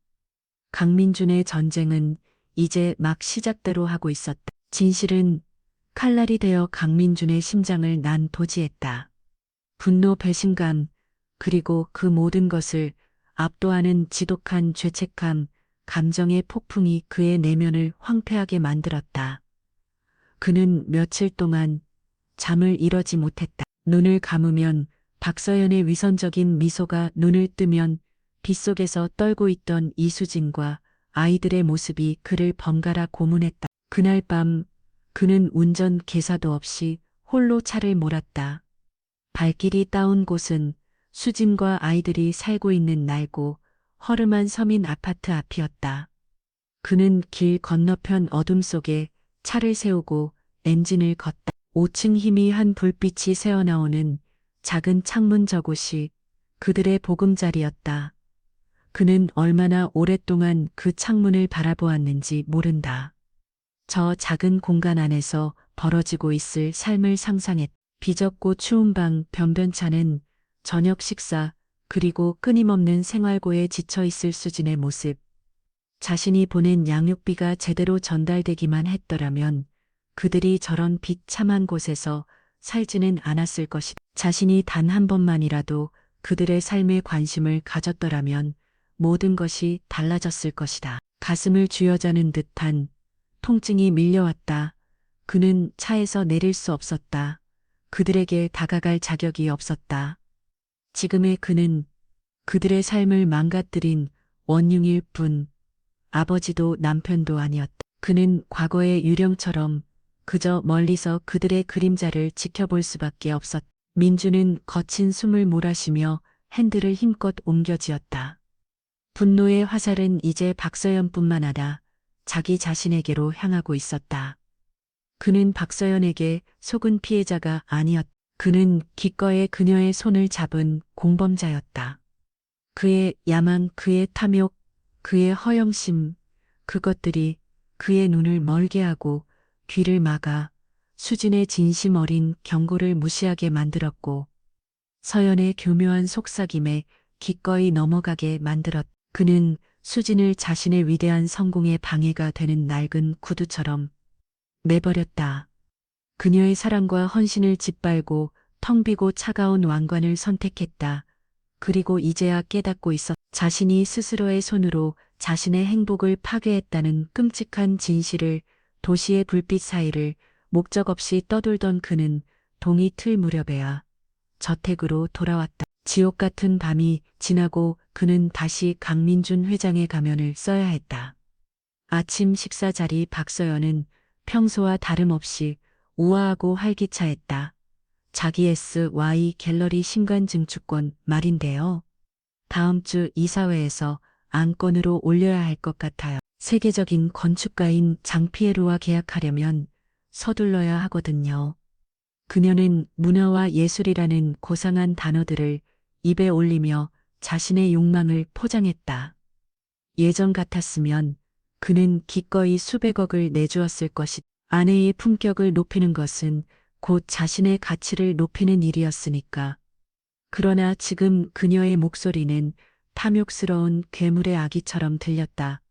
강민준의 전쟁은 이제 막 시작대로 하고 있었다. 진실은 칼날이 되어 강민준의 심장을 난도지했다. 분노, 배신감, 그리고 그 모든 것을 압도하는 지독한 죄책감, 감정의 폭풍이 그의 내면을 황폐하게 만들었다. 그는 며칠 동안 잠을 이루지 못했다. 눈을 감으면 박서연의 위선적인 미소가, 눈을 뜨면 빗속에서 떨고 있던 이수진과 아이들의 모습이 그를 번갈아 고문했다. 그날 밤 그는 운전 계사도 없이 홀로 차를 몰았다. 발길이 따온 곳은 수진과 아이들이 살고 있는 낡고 허름한 서민 아파트 앞이었다. 그는 길 건너편 어둠 속에 차를 세우고 엔진을 걷다. 5층 희미한 불빛이 새어나오는 작은 창문, 저곳이 그들의 보금자리였다. 그는 얼마나 오랫동안 그 창문을 바라보았는지 모른다. 저 작은 공간 안에서 벌어지고 있을 삶을 상상했다. 비좁고 추운 방, 변변찮은 저녁 식사, 그리고 끊임없는 생활고에 지쳐 있을 수진의 모습. 자신이 보낸 양육비가 제대로 전달되기만 했더라면 그들이 저런 비참한 곳에서 살지는 않았을 것이다. 자신이 단 한 번만이라도 그들의 삶에 관심을 가졌더라면 모든 것이 달라졌을 것이다. 가슴을 쥐어짜는 듯한 통증이 밀려왔다. 그는 차에서 내릴 수 없었다. 그들에게 다가갈 자격이 없었다. 지금의 그는 그들의 삶을 망가뜨린 원흉일 뿐, 아버지도 남편도 아니었다. 그는 과거의 유령처럼 그저 멀리서 그들의 그림자를 지켜볼 수밖에 없었다. 민주는 거친 숨을 몰아쉬며 핸들을 힘껏 옮겨쥐었다. 분노의 화살은 이제 박서연뿐만 아니라 자기 자신에게로 향하고 있었다. 그는 박서연에게 속은 피해자가 아니었다. 그는 기꺼이 그녀의 손을 잡은 공범자였다. 그의 야망, 그의 탐욕, 그의 허영심, 그것들이 그의 눈을 멀게 하고 귀를 막아 수진의 진심 어린 경고를 무시하게 만들었고 서연의 교묘한 속삭임에 기꺼이 넘어가게 만들었다. 그는 수진을 자신의 위대한 성공의 방해가 되는 낡은 구두처럼 내버렸다. 그녀의 사랑과 헌신을 짓밟고 텅 비고 차가운 왕관을 선택했다. 그리고 이제야 깨닫고 있었다. 자신이 스스로의 손으로 자신의 행복을 파괴했다는 끔찍한 진실을. 도시의 불빛 사이를 목적 없이 떠돌던 그는 동이 틀 무렵에야 저택으로 돌아왔다. 지옥 같은 밤이 지나고 그는 다시 강민준 회장의 가면을 써야 했다. 아침 식사 자리, 박서연은 평소와 다름없이 우아하고 활기차했다. 자기 SY 갤러리 신간 증축권 말인데요. 다음 주 이사회에서 안건으로 올려야 할 것 같아요. 세계적인 건축가인 장피에로와 계약하려면 서둘러야 하거든요. 그녀는 문화와 예술이라는 고상한 단어들을 입에 올리며 자신의 욕망을 포장했다. 예전 같았으면 그는 기꺼이 수백억을 내주었을 것이다. 아내의 품격을 높이는 것은 곧 자신의 가치를 높이는 일이었으니까. 그러나 지금 그녀의 목소리는 탐욕스러운 괴물의 아기처럼 들렸다.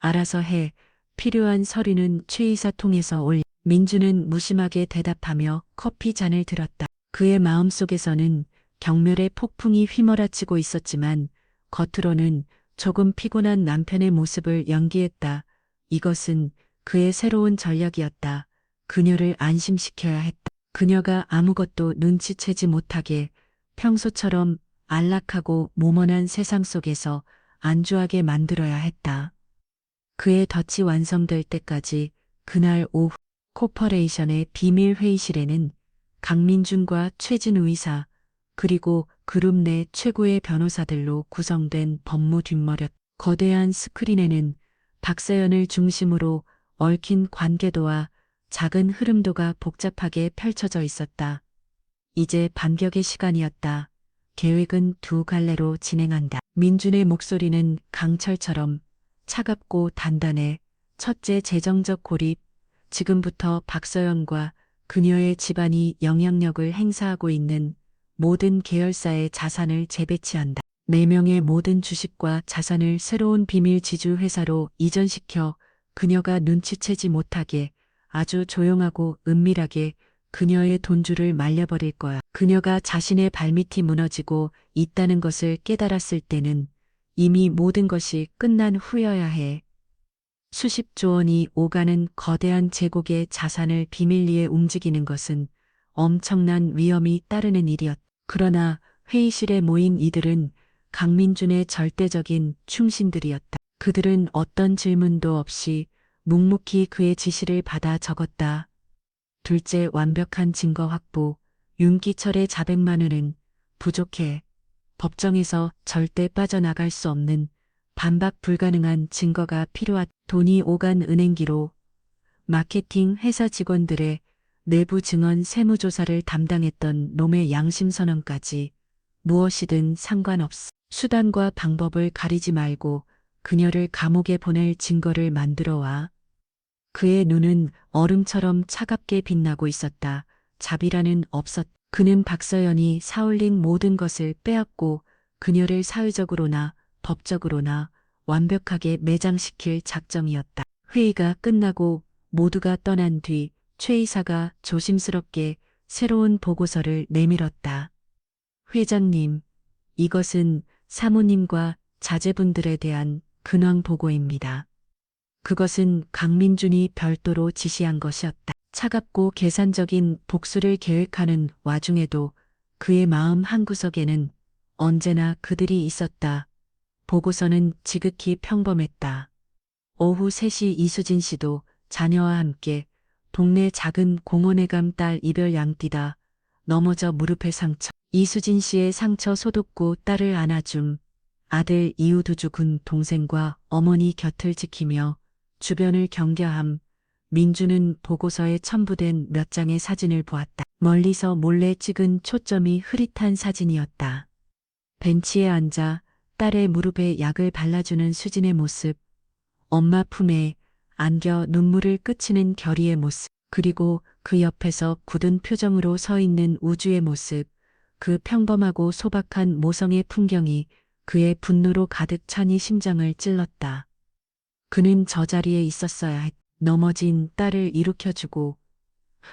알아서 해. 필요한 서류는 최이사 통해서 올려. 민주는 무심하게 대답하며 커피 잔을 들었다. 그의 마음속에서는 경멸의 폭풍이 휘몰아치고 있었지만 겉으로는 조금 피곤한 남편의 모습을 연기했다. 이것은 그의 새로운 전략이었다. 그녀를 안심시켜야 했다. 그녀가 아무것도 눈치채지 못하게 평소처럼 안락하고 모mon한 세상 속에서 안주하게 만들어야 했다. 그의 덫이 완성될 때까지 그날 오후 코퍼레이션의 비밀 회의실에는 강민준과 최진우 의사 그리고 그룹 내 최고의 변호사들로 구성된 법무 뒷머릿 거대한 스크린에는 박서연을 중심으로 얽힌 관계도와 작은 흐름도가 복잡하게 펼쳐져 있었다. 이제 반격의 시간이었다. 계획은 두 갈래로 진행한다. 민준의 목소리는 강철처럼 차갑고 단단해. 첫째, 재정적 고립. 지금부터 박서연과 그녀의 집안이 영향력을 행사하고 있는 모든 계열사의 자산을 재배치한다. 4명의 모든 주식과 자산을 새로운 비밀 지주 회사로 이전시켜 그녀가 눈치채지 못하게 아주 조용하고 은밀하게 그녀의 돈줄을 말려버릴 거야. 그녀가 자신의 발밑이 무너지고 있다는 것을 깨달았을 때는 이미 모든 것이 끝난 후여야 해. 수십조 원이 오가는 거대한 제국의 자산을 비밀리에 움직이는 것은 엄청난 위험이 따르는 일이었다. 그러나 회의실에 모인 이들은 강민준의 절대적인 충신들이었다. 그들은 어떤 질문도 없이 묵묵히 그의 지시를 받아 적었다. 둘째, 완벽한 증거 확보. 윤기철의 자백만으로는 부족해. 법정에서 절대 빠져나갈 수 없는 반박 불가능한 증거가 필요하다. 돈이 오간 은행 기록, 마케팅 회사 직원들의 내부 증언 세무조사를 담당했던 놈의 양심선언까지 무엇이든 상관없어. 수단과 방법을 가리지 말고 그녀를 감옥에 보낼 증거를 만들어 와. 그의 눈은 얼음처럼 차갑게 빛나고 있었다. 자비라는 없었다. 그는 박서연이 사올린 모든 것을 빼앗고 그녀를 사회적으로나 법적으로나 완벽하게 매장시킬 작정이었다. 회의가 끝나고 모두가 떠난 뒤 최 이사가 조심스럽게 새로운 보고서를 내밀었다. 회장님, 이것은 사모님과 자제분들에 대한 근황 보고입니다. 그것은 강민준이 별도로 지시한 것이었다. 차갑고 계산적인 복수를 계획하는 와중에도 그의 마음 한구석에는 언제나 그들이 있었다. 보고서는 지극히 평범했다. 오후 3시 이수진 씨도 자녀와 함께 동네 작은 공원에 감 딸 이별 양띠다. 넘어져 무릎에 상처. 이수진 씨의 상처 소독구 딸을 안아줌. 아들 이우두 죽은 동생과 어머니 곁을 지키며 주변을 경계함. 민주는 보고서에 첨부된 몇 장의 사진을 보았다. 멀리서 몰래 찍은 초점이 흐릿한 사진이었다. 벤치에 앉아 딸의 무릎에 약을 발라주는 수진의 모습, 엄마 품에 안겨 눈물을 그치는 결의의 모습, 그리고 그 옆에서 굳은 표정으로 서 있는 우주의 모습, 그 평범하고 소박한 모성의 풍경이 그의 분노로 가득 찬 이 심장을 찔렀다. 그는 저 자리에 있었어야 했다. 넘어진 딸을 일으켜주고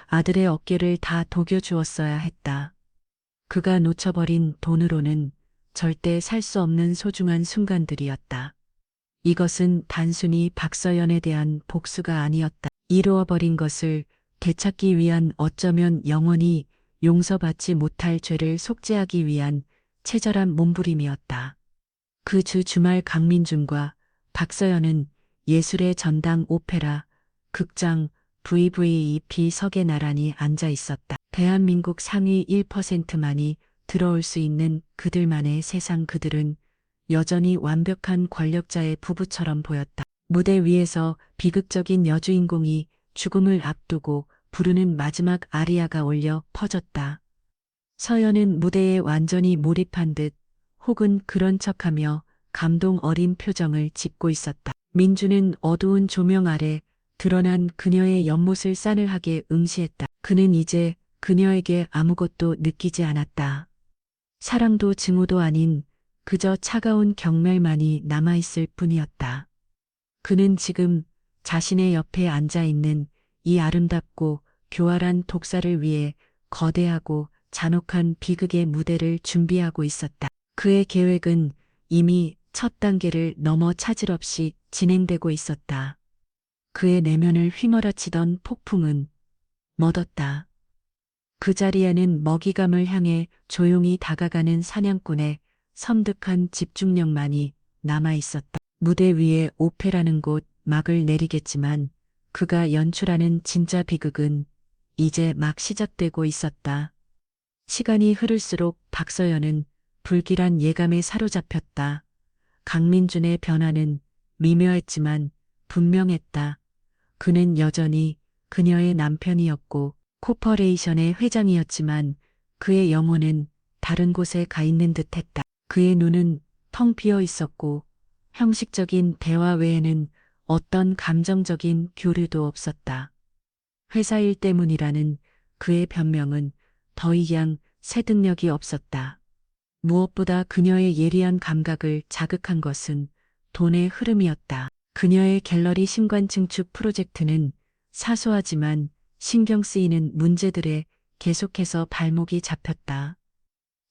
아들의 어깨를 다 독여주었어야 했다. 그가 놓쳐버린 돈으로는 절대 살 수 없는 소중한 순간들이었다. 이것은 단순히 박서연에 대한 복수가 아니었다. 이루어버린 것을 되찾기 위한 어쩌면 영원히 용서받지 못할 죄를 속죄하기 위한 체절한 몸부림이었다. 그 주말 강민준과 박서연은 예술의 전당 오페라, 극장 VVEP석에 나란히 앉아 있었다. 대한민국 상위 1%만이 들어올 수 있는 그들만의 세상. 그들은 여전히 완벽한 권력자의 부부처럼 보였다. 무대 위에서 비극적인 여주인공이 죽음을 앞두고 부르는 마지막 아리아가 울려 퍼졌다. 서연은 무대에 완전히 몰입한 듯 혹은 그런 척하며 감동 어린 표정을 짓고 있었다. 민주는 어두운 조명 아래 드러난 그녀의 연못을 싸늘하게 응시했다. 그는 이제 그녀에게 아무것도 느끼지 않았다. 사랑도 증오도 아닌 그저 차가운 경멸만이 남아있을 뿐이었다. 그는 지금 자신의 옆에 앉아있는 이 아름답고 교활한 독사를 위해 거대하고 잔혹한 비극의 무대를 준비하고 있었다. 그의 계획은 이미 첫 단계를 넘어 차질 없이 진행되고 있었다. 그의 내면을 휘몰아치던 폭풍은 멎었다. 그 자리에는 먹이감을 향해 조용히 다가가는 사냥꾼의 섬뜩한 집중력만이 남아있었다. 무대 위에 오페라는 곳 막을 내리겠지만 그가 연출하는 진짜 비극은 이제 막 시작되고 있었다. 시간이 흐를수록 박서연은 불길한 예감에 사로잡혔다. 강민준의 변화는 미묘했지만 분명했다. 그는 여전히 그녀의 남편이었고 코퍼레이션의 회장이었지만 그의 영혼은 다른 곳에 가 있는 듯했다. 그의 눈은 텅 비어 있었고 형식적인 대화 외에는 어떤 감정적인 교류도 없었다. 회사 일 때문이라는 그의 변명은 더 이상 설득력이 없었다. 무엇보다 그녀의 예리한 감각을 자극한 것은 돈의 흐름이었다. 그녀의 갤러리 신관 증축 프로젝트는 사소하지만 신경 쓰이는 문제들에 계속해서 발목이 잡혔다.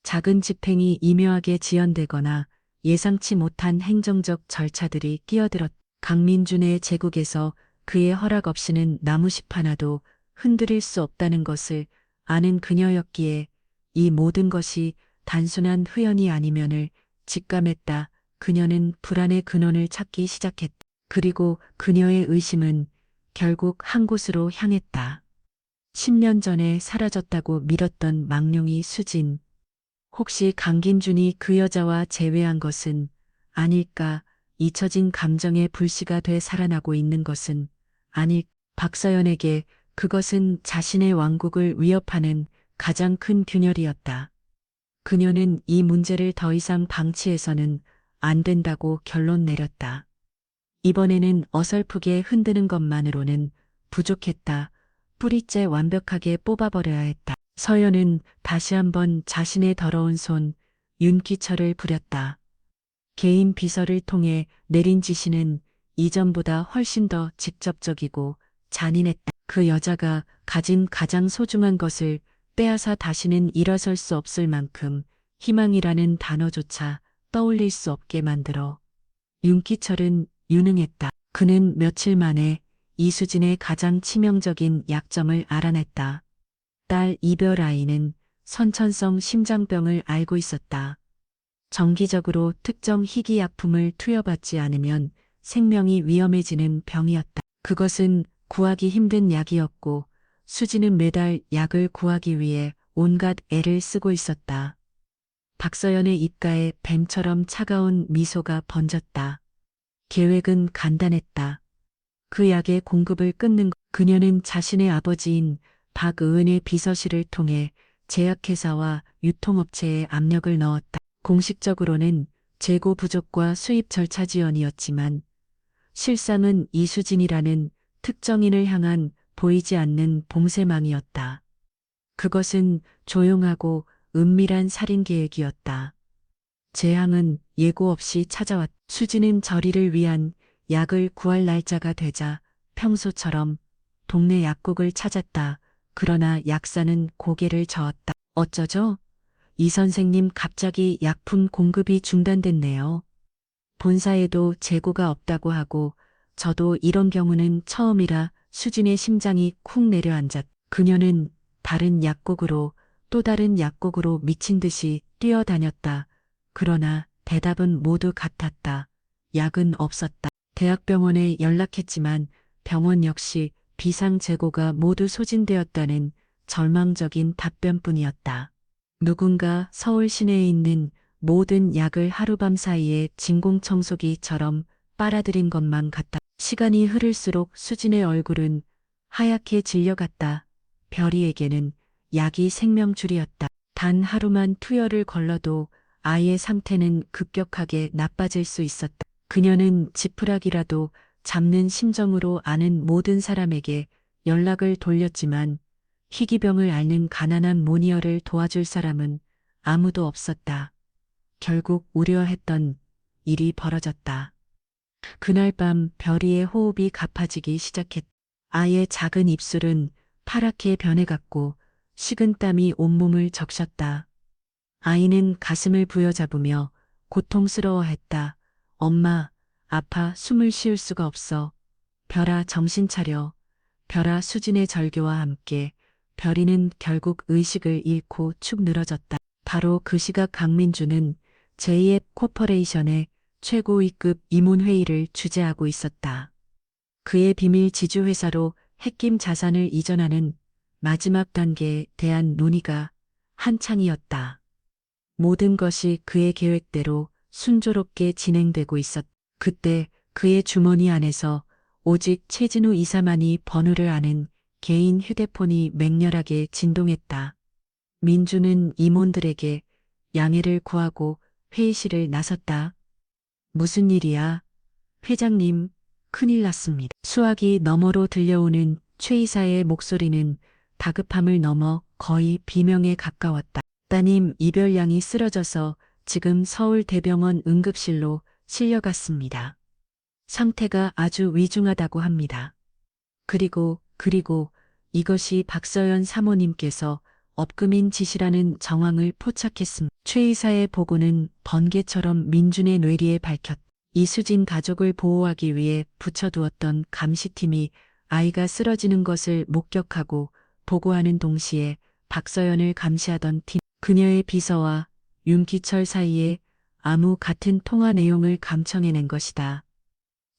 작은 집행이 미묘하게 지연되거나 예상치 못한 행정적 절차들이 끼어들었다. 강민준의 제국에서 그의 허락 없이는 나무십 하나도 흔들릴 수 없다는 것을 아는 그녀였기에 이 모든 것이 단순한 후연이 아니면을 직감했다. 그녀는 불안의 근원을 찾기 시작했다. 그리고 그녀의 의심은 결국 한 곳으로 향했다. 10년 전에 사라졌다고 믿었던 망룡이 수진. 혹시 강긴준이 그 여자와 재회한 것은 아닐까? 잊혀진 감정의 불씨가 돼 살아나고 있는 것은 아닐. 박서연에게 그것은 자신의 왕국을 위협하는 가장 큰 균열이었다. 그녀는 이 문제를 더 이상 방치해서는 안 된다고 결론 내렸다. 이번에는 어설프게 흔드는 것만으로는 부족했다. 뿌리째 완벽하게 뽑아버려야 했다. 서연은 다시 한번 자신의 더러운 손, 윤기철을 부렸다. 개인 비서를 통해 내린 지시는 이전보다 훨씬 더 직접적이고 잔인했다. 그 여자가 가진 가장 소중한 것을 빼앗아 다시는 일어설 수 없을 만큼 희망이라는 단어조차 떠올릴 수 없게 만들어. 윤기철은 유능했다. 그는 며칠 만에 이수진의 가장 치명적인 약점을 알아냈다. 딸 이별 아이는 선천성 심장병을 앓고 있었다. 정기적으로 특정 희귀약품을 투여받지 않으면 생명이 위험해지는 병이었다. 그것은 구하기 힘든 약이었고 수지는 매달 약을 구하기 위해 온갖 애를 쓰고 있었다. 박서연의 입가에 뱀처럼 차가운 미소가 번졌다. 계획은 간단했다. 그 약의 공급을 끊는 것. 그녀는 자신의 아버지인 박의은의 비서실을 통해 제약회사와 유통업체에 압력을 넣었다. 공식적으로는 재고 부족과 수입 절차 지연이었지만 실상은 이수진이라는 특정인을 향한 보이지 않는 봉쇄망이었다. 그것은 조용하고 은밀한 살인 계획이었다. 재앙은 예고 없이 찾아왔다. 수지는 저리를 위한 약을 구할 날짜가 되자 평소처럼 동네 약국을 찾았다. 그러나 약사는 고개를 저었다. 어쩌죠? 이 선생님 갑자기 약품 공급이 중단됐네요. 본사에도 재고가 없다고 하고 저도 이런 경우는 처음이라 수진의 심장이 쿵 내려앉았다. 그녀는 다른 약국으로 또 다른 약국으로 미친 듯이 뛰어다녔다. 그러나 대답은 모두 같았다. 약은 없었다. 대학병원에 연락했지만 병원 역시 비상 재고가 모두 소진되었다는 절망적인 답변뿐이었다. 누군가 서울 시내에 있는 모든 약을 하룻밤 사이에 진공청소기처럼 빨아들인 것만 같다. 시간이 흐를수록 수진의 얼굴은 하얗게 질려갔다. 별이에게는 약이 생명줄이었다. 단 하루만 투여를 걸러도 아이의 상태는 급격하게 나빠질 수 있었다. 그녀는 지푸라기라도 잡는 심정으로 아는 모든 사람에게 연락을 돌렸지만 희귀병을 앓는 가난한 모니어를 도와줄 사람은 아무도 없었다. 결국 우려했던 일이 벌어졌다. 그날 밤 별이의 호흡이 가파지기 시작했다. 아이의 작은 입술은 파랗게 변해갔고 식은땀이 온몸을 적셨다. 아이는 가슴을 부여잡으며 고통스러워했다. 엄마, 아파 숨을 쉴 수가 없어. 별아 정신 차려. 별아 수진의 절규와 함께 별이는 결국 의식을 잃고 축 늘어졌다. 바로 그 시각 강민주는 제2의 코퍼레이션의 최고위급 임원회의를 주재하고 있었다. 그의 비밀 지주회사로 핵심 자산을 이전하는 마지막 단계에 대한 논의가 한창이었다. 모든 것이 그의 계획대로 순조롭게 진행되고 그때 그의 주머니 안에서 오직 최진우 이사만이 번호를 아는 개인 휴대폰이 맹렬하게 진동했다. 민주는 임원들에게 양해를 구하고 회의실을 나섰다. 무슨 일이야? 회장님, 큰일 났습니다. 수화기 너머로 들려오는 최 이사의 목소리는 다급함을 넘어 거의 비명에 가까웠다. 따님 이별양이 쓰러져서 지금 서울대병원 응급실로 실려갔습니다. 상태가 아주 위중하다고 합니다. 그리고 이것이 박서연 사모님께서 업금인 지시라는 정황을 포착했습니다. 최 이사의 보고는 번개처럼 민준의 뇌리에 밝혔다. 이수진 가족을 보호하기 위해 붙여두었던 감시팀이 아이가 쓰러지는 것을 목격하고 보고하는 동시에 박서연을 감시하던 팀, 그녀의 비서와 윤기철 사이에 아무 같은 통화 내용을 감청해낸 것이다.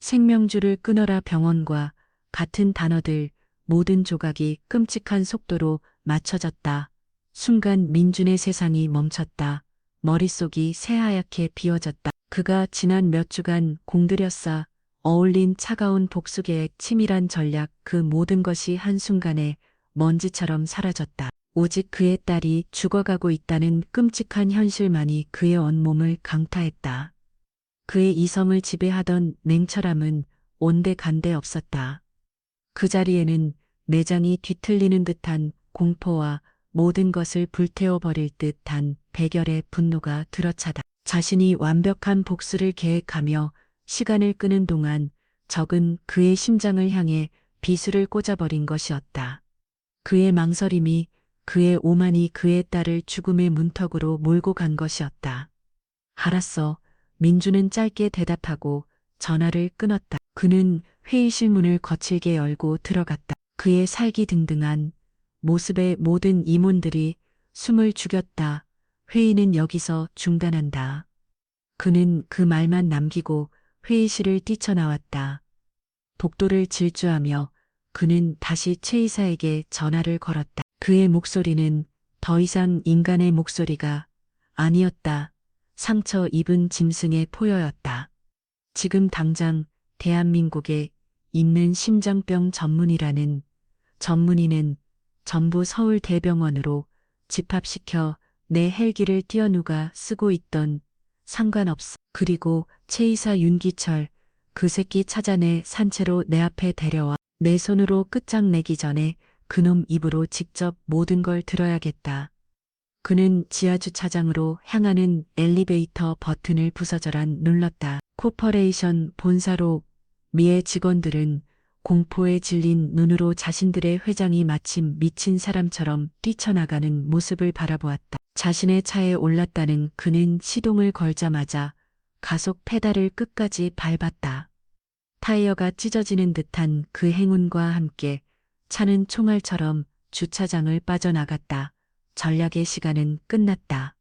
생명줄을 끊어라 병원과 같은 단어들, 모든 조각이 끔찍한 속도로 맞춰졌다. 순간 민준의 세상이 멈췄다. 머릿속이 새하얗게 비워졌다. 그가 지난 몇 주간 공들여 쌓아 어울린 차가운 복수계의 치밀한 전략, 그 모든 것이 한순간에 먼지처럼 사라졌다. 오직 그의 딸이 죽어가고 있다는 끔찍한 현실만이 그의 온몸을 강타했다. 그의 이성을 지배하던 냉철함은 온데간데 없었다. 그 자리에는 내장이 뒤틀리는 듯한 공포와 모든 것을 불태워버릴 듯한 백열의 분노가 들어차다. 자신이 완벽한 복수를 계획하며 시간을 끄는 동안 적은 그의 심장을 향해 비수를 꽂아버린 것이었다. 그의 망설임이, 그의 오만이 그의 딸을 죽음의 문턱으로 몰고 간 것이었다. 알았어. 민주는 짧게 대답하고 전화를 끊었다. 그는 회의실 문을 거칠게 열고 들어갔다. 그의 살기등등한 모습에 모든 임원들이 숨을 죽였다. 회의는 여기서 중단한다. 그는 그 말만 남기고 회의실을 뛰쳐나왔다. 복도를 질주하며 그는 다시 최 이사에게 전화를 걸었다. 그의 목소리는 더 이상 인간의 목소리가 아니었다. 상처 입은 짐승의 포효였다. 지금 당장 대한민국에 있는 심장병 전문의는 전부 서울대병원으로 집합시켜 내 헬기를 띄워 누가 쓰고 있던 상관없어. 그리고 최 이사 윤기철, 그 새끼 찾아내 산채로 내 앞에 데려와. 내 손으로 끝장내기 전에 그놈 입으로 직접 모든 걸 들어야겠다. 그는 지하주차장으로 향하는 엘리베이터 버튼을 부서져란 눌렀다. 코퍼레이션 본사로 미의 직원들은 공포에 질린 눈으로 자신들의 회장이 마침 미친 사람처럼 뛰쳐나가는 모습을 바라보았다. 자신의 차에 올랐다는 그는 시동을 걸자마자 가속 페달을 끝까지 밟았다. 타이어가 찢어지는 듯한 그 행운과 함께 차는 총알처럼 주차장을 빠져나갔다. 전략의 시간은 끝났다.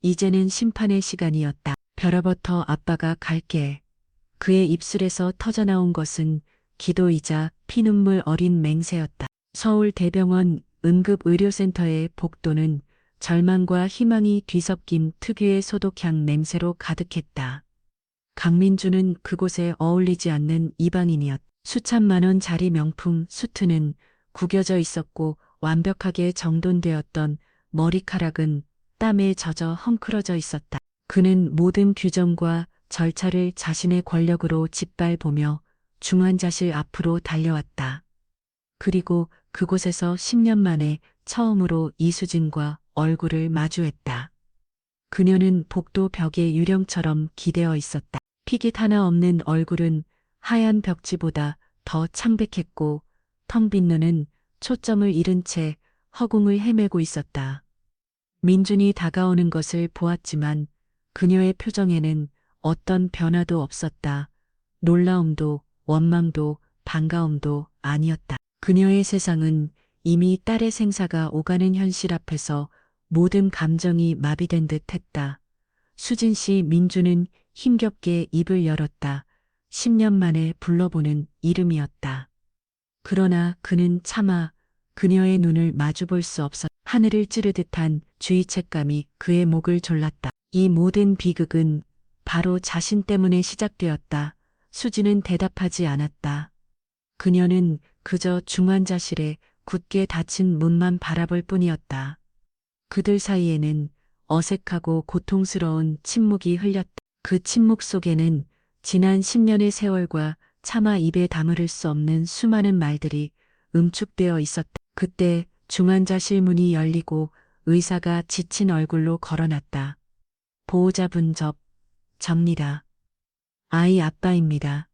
이제는 심판의 시간이었다. 별아버터 아빠가 갈게. 그의 입술에서 터져나온 것은 기도이자 피눈물 어린 맹세였다. 서울대병원 응급의료센터의 복도는 절망과 희망이 뒤섞인 특유의 소독향 냄새로 가득했다. 강민주는 그곳에 어울리지 않는 이방인이었다. 수천만 원짜리 명품 수트는 구겨져 있었고 완벽하게 정돈되었던 머리카락은 땀에 젖어 헝클어져 있었다. 그는 모든 규정과 절차를 자신의 권력으로 짓밟으며 중환자실 앞으로 달려왔다. 그리고 그곳에서 10년 만에 처음으로 이수진과 얼굴을 마주했다. 그녀는 복도 벽에 유령처럼 기대어 있었다. 피깃 하나 없는 얼굴은 하얀 벽지보다 더 창백했고 텅 빈 눈은 초점을 잃은 채 허공을 헤매고 있었다. 민준이 다가오는 것을 보았지만 그녀의 표정에는 어떤 변화도 없었다. 놀라움도 원망도 반가움도 아니었다. 그녀의 세상은 이미 딸의 생사가 오가는 현실 앞에서 모든 감정이 마비된 듯 했다. 수진 씨. 민주는 힘겹게 입을 열었다. 10년 만에 불러보는 이름이었다. 그러나 그는 차마 그녀의 눈을 마주볼 수 없었. 하늘을 찌르듯한 주의책감이 그의 목을 졸랐다. 이 모든 비극은 바로 자신 때문에 시작되었다. 수지는 대답하지 않았다. 그녀는 그저 중환자실에 굳게 닫힌 문만 바라볼 뿐이었다. 그들 사이에는 어색하고 고통스러운 침묵이 흘렸다. 그 침묵 속에는 지난 10년의 세월과 차마 입에 다무를 수 없는 수많은 말들이 응축되어 있었다. 그때 중환자실 문이 열리고 의사가 지친 얼굴로 걸어놨다. 보호자분 접니다. 아이 아빠입니다.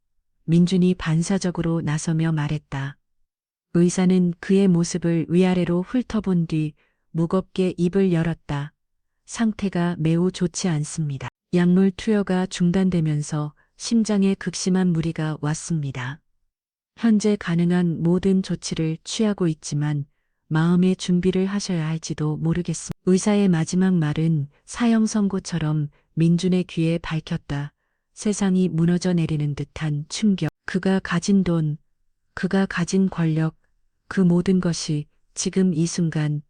민준이 반사적으로 나서며 말했다. 의사는 그의 모습을 위아래로 훑어본 뒤 무겁게 입을 열었다. 상태가 매우 좋지 않습니다. 약물 투여가 중단되면서 심장에 극심한 무리가 왔습니다. 현재 가능한 모든 조치를 취하고 있지만 마음의 준비를 하셔야 할지도 모르겠습니다. 의사의 마지막 말은 사형 선고처럼 민준의 귀에 밝혔다. 세상이 무너져 내리는 듯한 충격. 그가 가진 돈, 그가 가진 권력, 그 모든 것이 지금 이 순간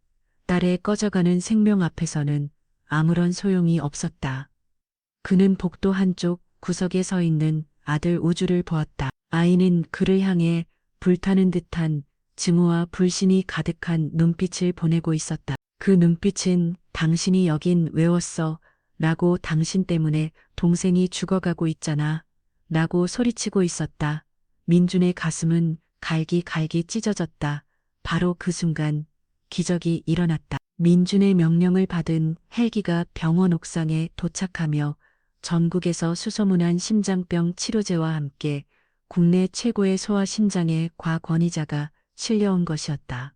딸의 꺼져가는 생명 앞에서는 아무런 소용이 없었다. 그는 복도 한쪽 구석에 서 있는 아들 우주를 보았다. 아이는 그를 향해 불타는 듯한 증오와 불신이 가득한 눈빛을 보내고 있었다. 그 눈빛은 당신이 여긴 왜 왔어? 라고 당신 때문에 동생이 죽어가고 있잖아. 라고 소리치고 있었다. 민준의 가슴은 갈기갈기 찢어졌다. 바로 그 순간 기적이 일어났다. 민준의 명령을 받은 헬기가 병원 옥상에 도착하며 전국에서 수소문한 심장병 치료제와 함께 국내 최고의 소아심장의 과권위자가 실려온 것이었다.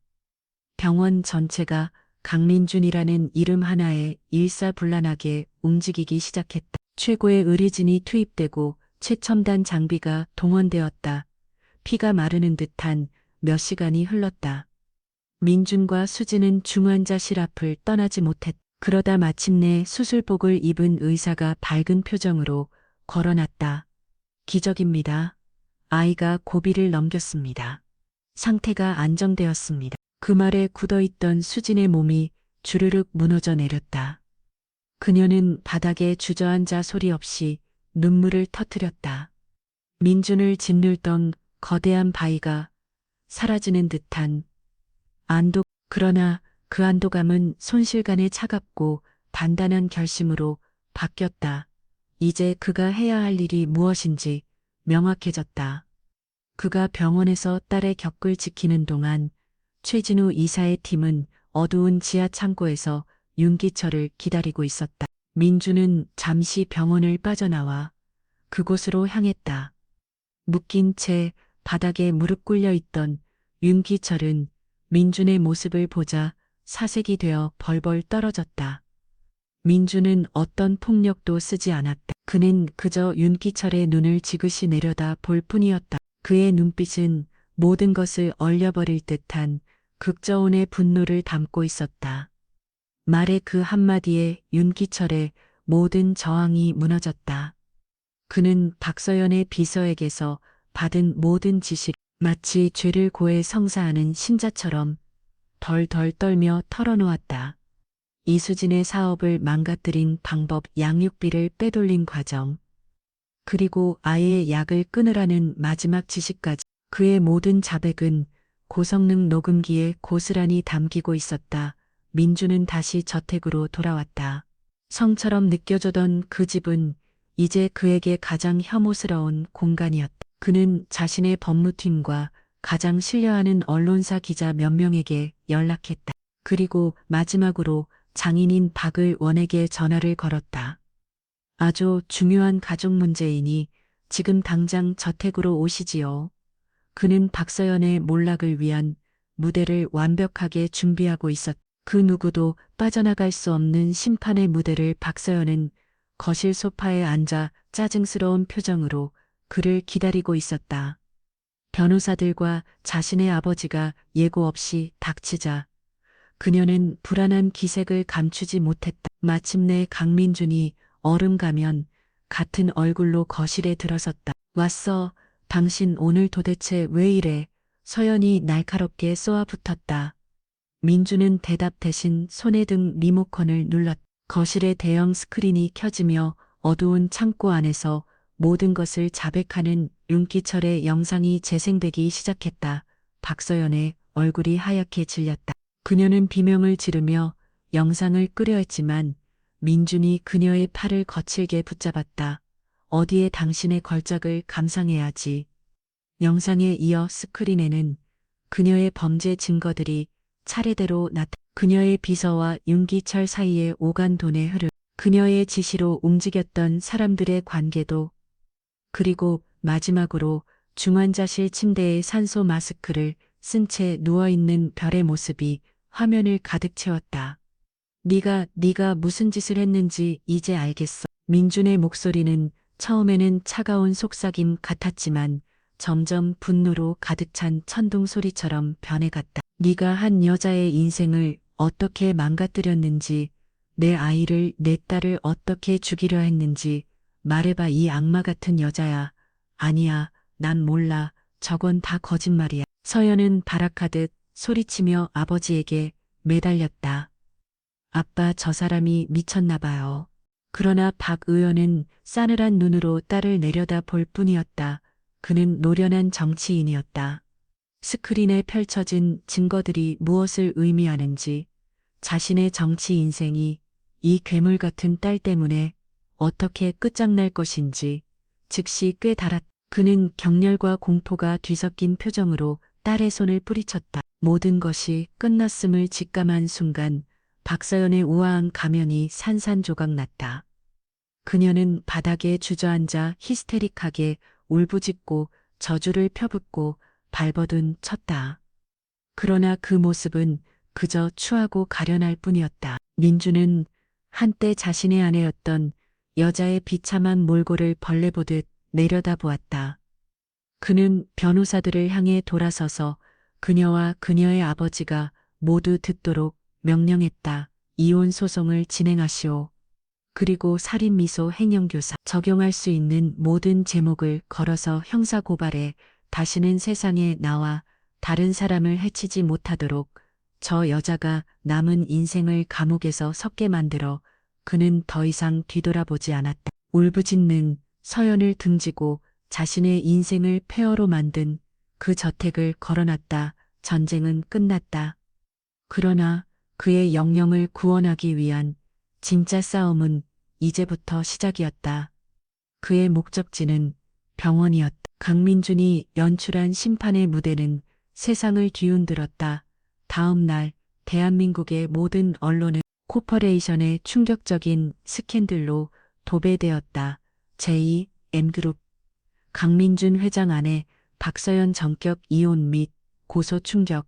병원 전체가 강민준이라는 이름 하나에 일사불란하게 움직이기 시작했다. 최고의 의료진이 투입되고 최첨단 장비가 동원되었다. 피가 마르는 듯한 몇 시간이 흘렀다. 민준과 수지는 중환자실 앞을 떠나지 못했다. 그러다 마침내 수술복을 입은 의사가 밝은 표정으로 걸어놨다. 기적입니다. 아이가 고비를 넘겼습니다. 상태가 안정되었습니다. 그 말에 굳어있던 수진의 몸이 주르륵 무너져 내렸다. 그녀는 바닥에 주저앉아 소리 없이 눈물을 터뜨렸다. 민준을 짓눌던 거대한 바위가 사라지는 듯한 안도. 그러나 그 안도감은 손실간의 차갑고 단단한 결심으로 바뀌었다. 이제 그가 해야 할 일이 무엇인지 명확해졌다. 그가 병원에서 딸의 격을 지키는 동안 최진우 이사의 팀은 어두운 지하 창고에서 윤기철을 기다리고 있었다. 민주는 잠시 병원을 빠져나와 그곳으로 향했다. 묶인 채 바닥에 무릎 꿇려 있던 윤기철은 민준의 모습을 보자 사색이 되어 벌벌 떨어졌다. 민준은 어떤 폭력도 쓰지 않았다. 그는 그저 윤기철의 눈을 지그시 내려다 볼 뿐이었다. 그의 눈빛은 모든 것을 얼려버릴 듯한 극저온의 분노를 담고 있었다. 말의 그 한마디에 윤기철의 모든 저항이 무너졌다. 그는 박서연의 비서에게서 받은 모든 지시를 마치 죄를 고해 성사하는 신자처럼 덜덜 떨며 털어놓았다. 이수진의 사업을 망가뜨린 방법, 양육비를 빼돌린 과정, 그리고 아이의 약을 끊으라는 마지막 지시까지. 그의 모든 자백은 고성능 녹음기에 고스란히 담기고 있었다. 민주는 다시 저택으로 돌아왔다. 성처럼 느껴져던 그 집은 이제 그에게 가장 혐오스러운 공간이었다. 그는 자신의 법무팀과 가장 신뢰하는 언론사 기자 몇 명에게 연락했다. 그리고 마지막으로 장인인 박을원에게 전화를 걸었다. 아주 중요한 가족 문제이니 지금 당장 저택으로 오시지요. 그는 박서연의 몰락을 위한 무대를 완벽하게 준비하고 있었다. 그 누구도 빠져나갈 수 없는 심판의 무대를. 박서연은 거실 소파에 앉아 짜증스러운 표정으로 그를 기다리고 있었다. 변호사들과 자신의 아버지가 예고 없이 닥치자 그녀는 불안한 기색을 감추지 못했다. 마침내 강민준이 얼음 가면 같은 얼굴로 거실에 들어섰다. 왔어. 당신 오늘 도대체 왜 이래? 서연이 날카롭게 쏘아붙었다. 민주는 대답 대신 손에 든 리모컨을 눌렀다. 거실의 대형 스크린이 켜지며 어두운 창고 안에서 모든 것을 자백하는 윤기철의 영상이 재생되기 시작했다. 박서연의 얼굴이 하얗게 질렸다. 그녀는 비명을 지르며 영상을 끄려 했지만 민준이 그녀의 팔을 거칠게 붙잡았다. 어디에 당신의 걸작을 감상해야지. 영상에 이어 스크린에는 그녀의 범죄 증거들이 차례대로 그녀의 비서와 윤기철 사이에 오간 돈의 흐름, 그녀의 지시로 움직였던 사람들의 관계도, 그리고 마지막으로 중환자실 침대에 산소 마스크를 쓴 채 누워있는 별의 모습이 화면을 가득 채웠다. 네가 무슨 짓을 했는지 이제 알겠어. 민준의 목소리는 처음에는 차가운 속삭임 같았지만 점점 분노로 가득 찬 천둥 소리처럼 변해갔다. 네가 한 여자의 인생을 어떻게 망가뜨렸는지, 내 아이를, 내 딸을 어떻게 죽이려 했는지 말해봐. 이 악마 같은 여자야. 아니야, 난 몰라. 저건 다 거짓말이야. 서연은 발악하듯 소리치며 아버지에게 매달렸다. 아빠, 저 사람이 미쳤나 봐요. 그러나 박 의원은 싸늘한 눈으로 딸을 내려다 볼 뿐이었다. 그는 노련한 정치인이었다. 스크린에 펼쳐진 증거들이 무엇을 의미하는지, 자신의 정치 인생이 이 괴물 같은 딸 때문에 어떻게 끝장날 것인지 즉시 꿰달았다. 그는 격렬과 공포가 뒤섞인 표정으로 딸의 손을 뿌리쳤다. 모든 것이 끝났음을 직감한 순간 박서연의 우아한 가면이 산산조각 났다. 그녀는 바닥에 주저앉아 히스테릭하게 울부짖고 저주를 펴붓고 발버둥 쳤다. 그러나 그 모습은 그저 추하고 가련할 뿐이었다. 민주는 한때 자신의 아내였던 여자의 비참한 몰골을 벌레 보듯 내려다보았다. 그는 변호사들을 향해 돌아서서 그녀와 그녀의 아버지가 모두 듣도록 명령했다. 이혼 소송을 진행하시오. 그리고 살인미소 행영교사 적용할 수 있는 모든 제목을 걸어서 형사고발해 다시는 세상에 나와 다른 사람을 해치지 못하도록 저 여자가 남은 인생을 감옥에서 섞게 만들어. 그는 더 이상 뒤돌아보지 않았다. 울부짖는 서연을 등지고 자신의 인생을 폐허로 만든 그 저택을 걸어놨다. 전쟁은 끝났다. 그러나 그의 영령을 구원하기 위한 진짜 싸움은 이제부터 시작이었다. 그의 목적지는 병원이었다. 강민준이 연출한 심판의 무대는 세상을 뒤흔들었다. 다음 날 대한민국의 모든 언론은 코퍼레이션의 충격적인 스캔들로 도배되었다. 제2M그룹 강민준 회장 아내 박서연 전격 이혼 및 고소 충격.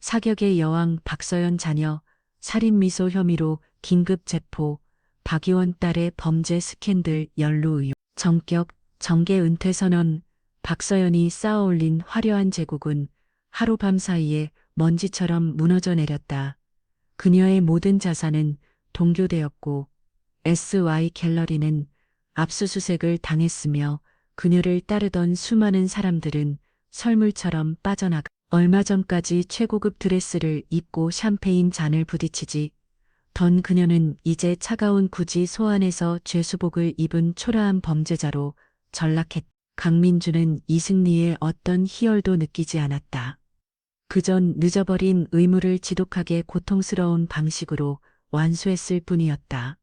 사격의 여왕 박서연 자녀 살인미소 혐의로 긴급 체포. 박 의원 딸의 범죄 스캔들 연루 의혹. 전격 정계 은퇴 선언. 박서연이 쌓아올린 화려한 제국은 하루밤 사이에 먼지처럼 무너져 내렸다. 그녀의 모든 자산은 동교되었고 SY 갤러리는 압수수색을 당했으며 그녀를 따르던 수많은 사람들은 설물처럼 빠져나가. 얼마 전까지 최고급 드레스를 입고 샴페인 잔을 부딪히지 던 그녀는 이제 차가운 구지 소환에서 죄수복을 입은 초라한 범죄자로 전락했다. 강민주는 이승리의 어떤 희열도 느끼지 않았다. 그전 늦어버린 의무를 지독하게 고통스러운 방식으로 완수했을 뿐이었다.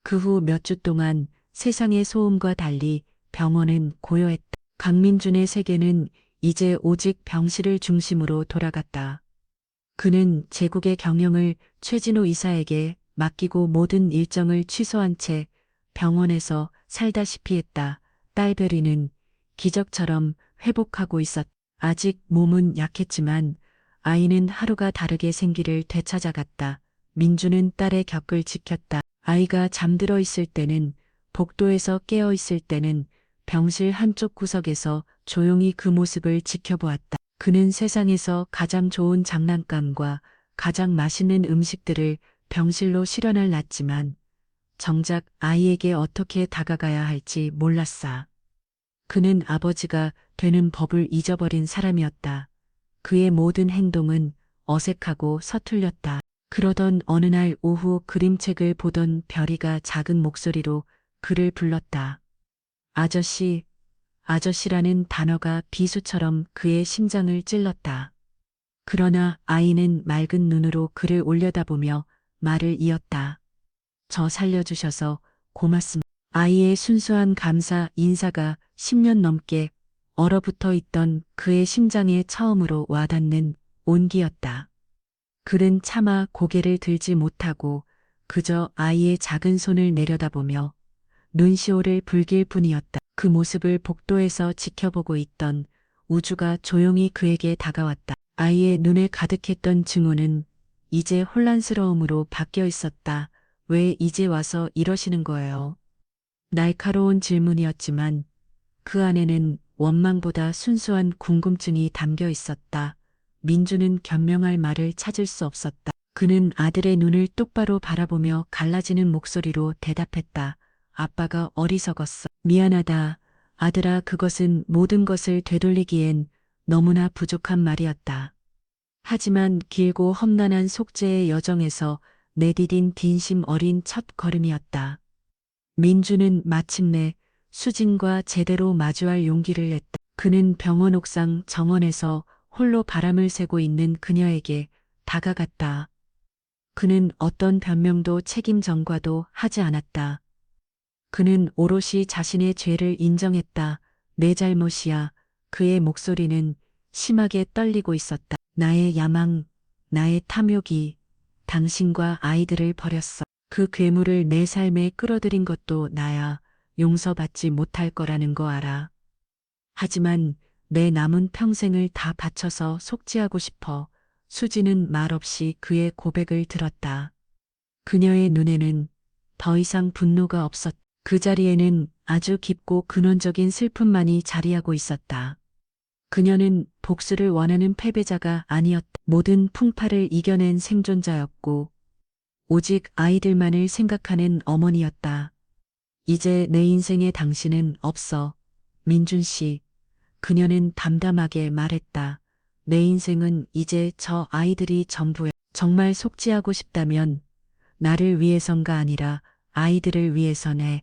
그 후 몇 주 동안 세상의 소음과 달리 병원은 고요했다. 강민준의 세계는 이제 오직 병실을 중심으로 돌아갔다. 그는 제국의 경영을 최진호 이사에게 맡기고 모든 일정을 취소한 채 병원에서 살다시피 했다. 딸 베리는 기적처럼 회복하고 있었다. 아직 몸은 약했지만 아이는 하루가 다르게 생기를 되찾아갔다. 민주는 딸의 격을 지켰다. 아이가 잠들어 있을 때는, 복도에서 깨어 있을 때는 병실 한쪽 구석에서 조용히 그 모습을 지켜보았다. 그는 세상에서 가장 좋은 장난감과 가장 맛있는 음식들을 병실로 실현해 놨지만 정작 아이에게 어떻게 다가가야 할지 몰랐어. 그는 아버지가 되는 법을 잊어버린 사람이었다. 그의 모든 행동은 어색하고 서툴렸다. 그러던 어느 날 오후 그림책을 보던 별이가 작은 목소리로 그를 불렀다. 아저씨, 아저씨라는 단어가 비수처럼 그의 심장을 찔렀다. 그러나 아이는 맑은 눈으로 그를 올려다보며 말을 이었다. 저 살려주셔서 고맙습니다. 아이의 순수한 감사 인사가 10년 넘게 얼어붙어 있던 그의 심장에 처음으로 와닿는 온기였다. 그는 차마 고개를 들지 못하고 그저 아이의 작은 손을 내려다보며 눈시울을 붉힐 뿐이었다. 그 모습을 복도에서 지켜보고 있던 우주가 조용히 그에게 다가왔다. 아이의 눈에 가득했던 증오는 이제 혼란스러움으로 바뀌어 있었다. 왜 이제 와서 이러시는 거예요? 날카로운 질문이었지만 그 안에는 원망보다 순수한 궁금증이 담겨 있었다. 민주는 변명할 말을 찾을 수 없었다. 그는 아들의 눈을 똑바로 바라보며 갈라지는 목소리로 대답했다. 아빠가 어리석었어. 미안하다. 아들아, 그것은 모든 것을 되돌리기엔 너무나 부족한 말이었다. 하지만 길고 험난한 속죄의 여정에서 내디딘 진심 어린 첫 걸음이었다. 민주는 마침내 수진과 제대로 마주할 용기를 냈다. 그는 병원 옥상 정원에서 홀로 바람을 쐬고 있는 그녀에게 다가갔다. 그는 어떤 변명도 책임 전가도 하지 않았다. 그는 오롯이 자신의 죄를 인정했다. 내 잘못이야. 그의 목소리는 심하게 떨리고 있었다. 나의 야망, 나의 탐욕이 당신과 아이들을 버렸어. 그 괴물을 내 삶에 끌어들인 것도 나야. 용서받지 못할 거라는 거 알아. 하지만 내 남은 평생을 다 바쳐서 속죄하고 싶어. 수지는 말없이 그의 고백을 들었다. 그녀의 눈에는 더 이상 분노가 없었다. 그 자리에는 아주 깊고 근원적인 슬픔만이 자리하고 있었다. 그녀는 복수를 원하는 패배자가 아니었다. 모든 풍파를 이겨낸 생존자였고 오직 아이들만을 생각하는 어머니였다. 이제 내 인생에 당신은 없어. 민준 씨. 그녀는 담담하게 말했다. 내 인생은 이제 저 아이들이 전부야. 정말 속죄하고 싶다면 나를 위해선가 아니라 아이들을 위해서네.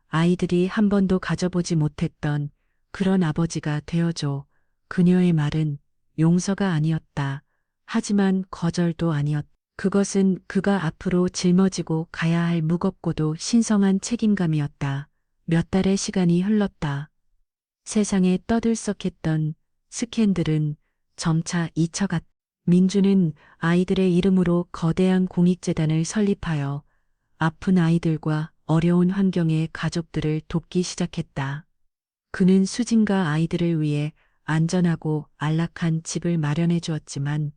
아이들이 한 번도 가져보지 못했던 그런 아버지가 되어줘. 그녀의 말은 용서가 아니었다. 하지만 거절도 아니었다. 그것은 그가 앞으로 짊어지고 가야 할 무겁고도 신성한 책임감이었다. 몇 달의 시간이 흘렀다. 세상에 떠들썩했던 스캔들은 점차 잊혀갔다. 민주는 아이들의 이름으로 거대한 공익재단을 설립하여 아픈 아이들과 어려운 환경의 가족들을 돕기 시작했다. 그는 수진과 아이들을 위해 안전하고 안락한 집을 마련해 주었지만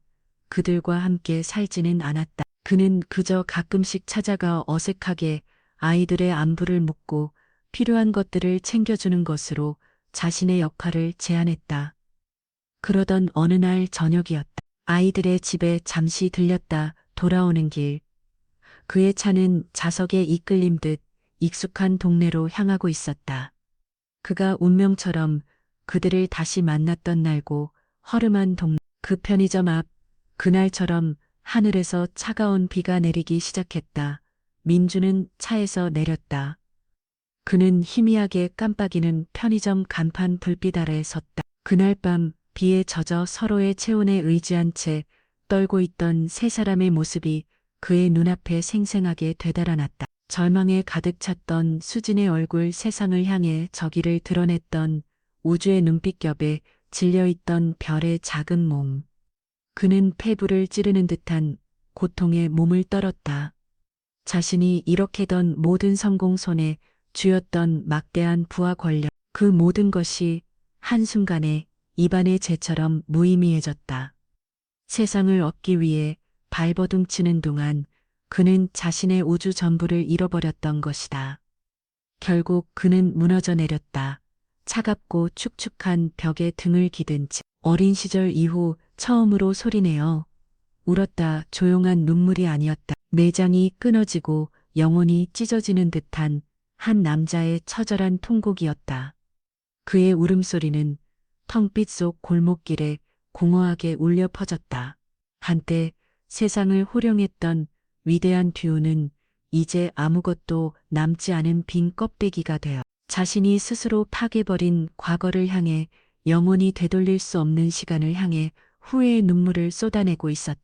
그들과 함께 살지는 않았다. 그는 그저 가끔씩 찾아가 어색하게 아이들의 안부를 묻고 필요한 것들을 챙겨주는 것으로 자신의 역할을 제안했다. 그러던 어느 날 저녁이었다. 아이들의 집에 잠시 들렸다 돌아오는 길. 그의 차는 자석에 이끌림 듯 익숙한 동네로 향하고 있었다. 그가 운명처럼 그들을 다시 만났던 날고 허름한 동네. 그 편의점 앞 그날처럼 하늘에서 차가운 비가 내리기 시작했다. 민주는 차에서 내렸다. 그는 희미하게 깜빡이는 편의점 간판 불빛 아래 섰다. 그날 밤 비에 젖어 서로의 체온에 의지한 채 떨고 있던 세 사람의 모습이 그의 눈앞에 생생하게 되달아났다. 절망에 가득 찼던 수진의 얼굴, 세상을 향해 저기를 드러냈던 우주의 눈빛겹에 질려있던 별의 작은 몸. 그는 폐부를 찌르는 듯한 고통에 몸을 떨었다. 자신이 일으키던 모든 성공 손에 쥐었던 막대한 부와 권력, 그 모든 것이 한순간에 입안의 재처럼 무의미해졌다. 세상을 얻기 위해 발버둥치는 동안 그는 자신의 우주 전부를 잃어버렸던 것이다. 결국 그는 무너져 내렸다. 차갑고 축축한 벽에 등을 기댄 채 어린 시절 이후 처음으로 소리내어 울었다. 조용한 눈물이 아니었다. 내장이 끊어지고 영혼이 찢어지는 듯한 한 남자의 처절한 통곡이었다. 그의 울음소리는 텅빛 속 골목길에 공허하게 울려 퍼졌다. 한때 세상을 호령했던 위대한 듀오는 이제 아무것도 남지 않은 빈 껍데기가 되어 자신이 스스로 파괴버린 과거를 향해 영원히 되돌릴 수 없는 시간을 향해 후회의 눈물을 쏟아내고 있었다.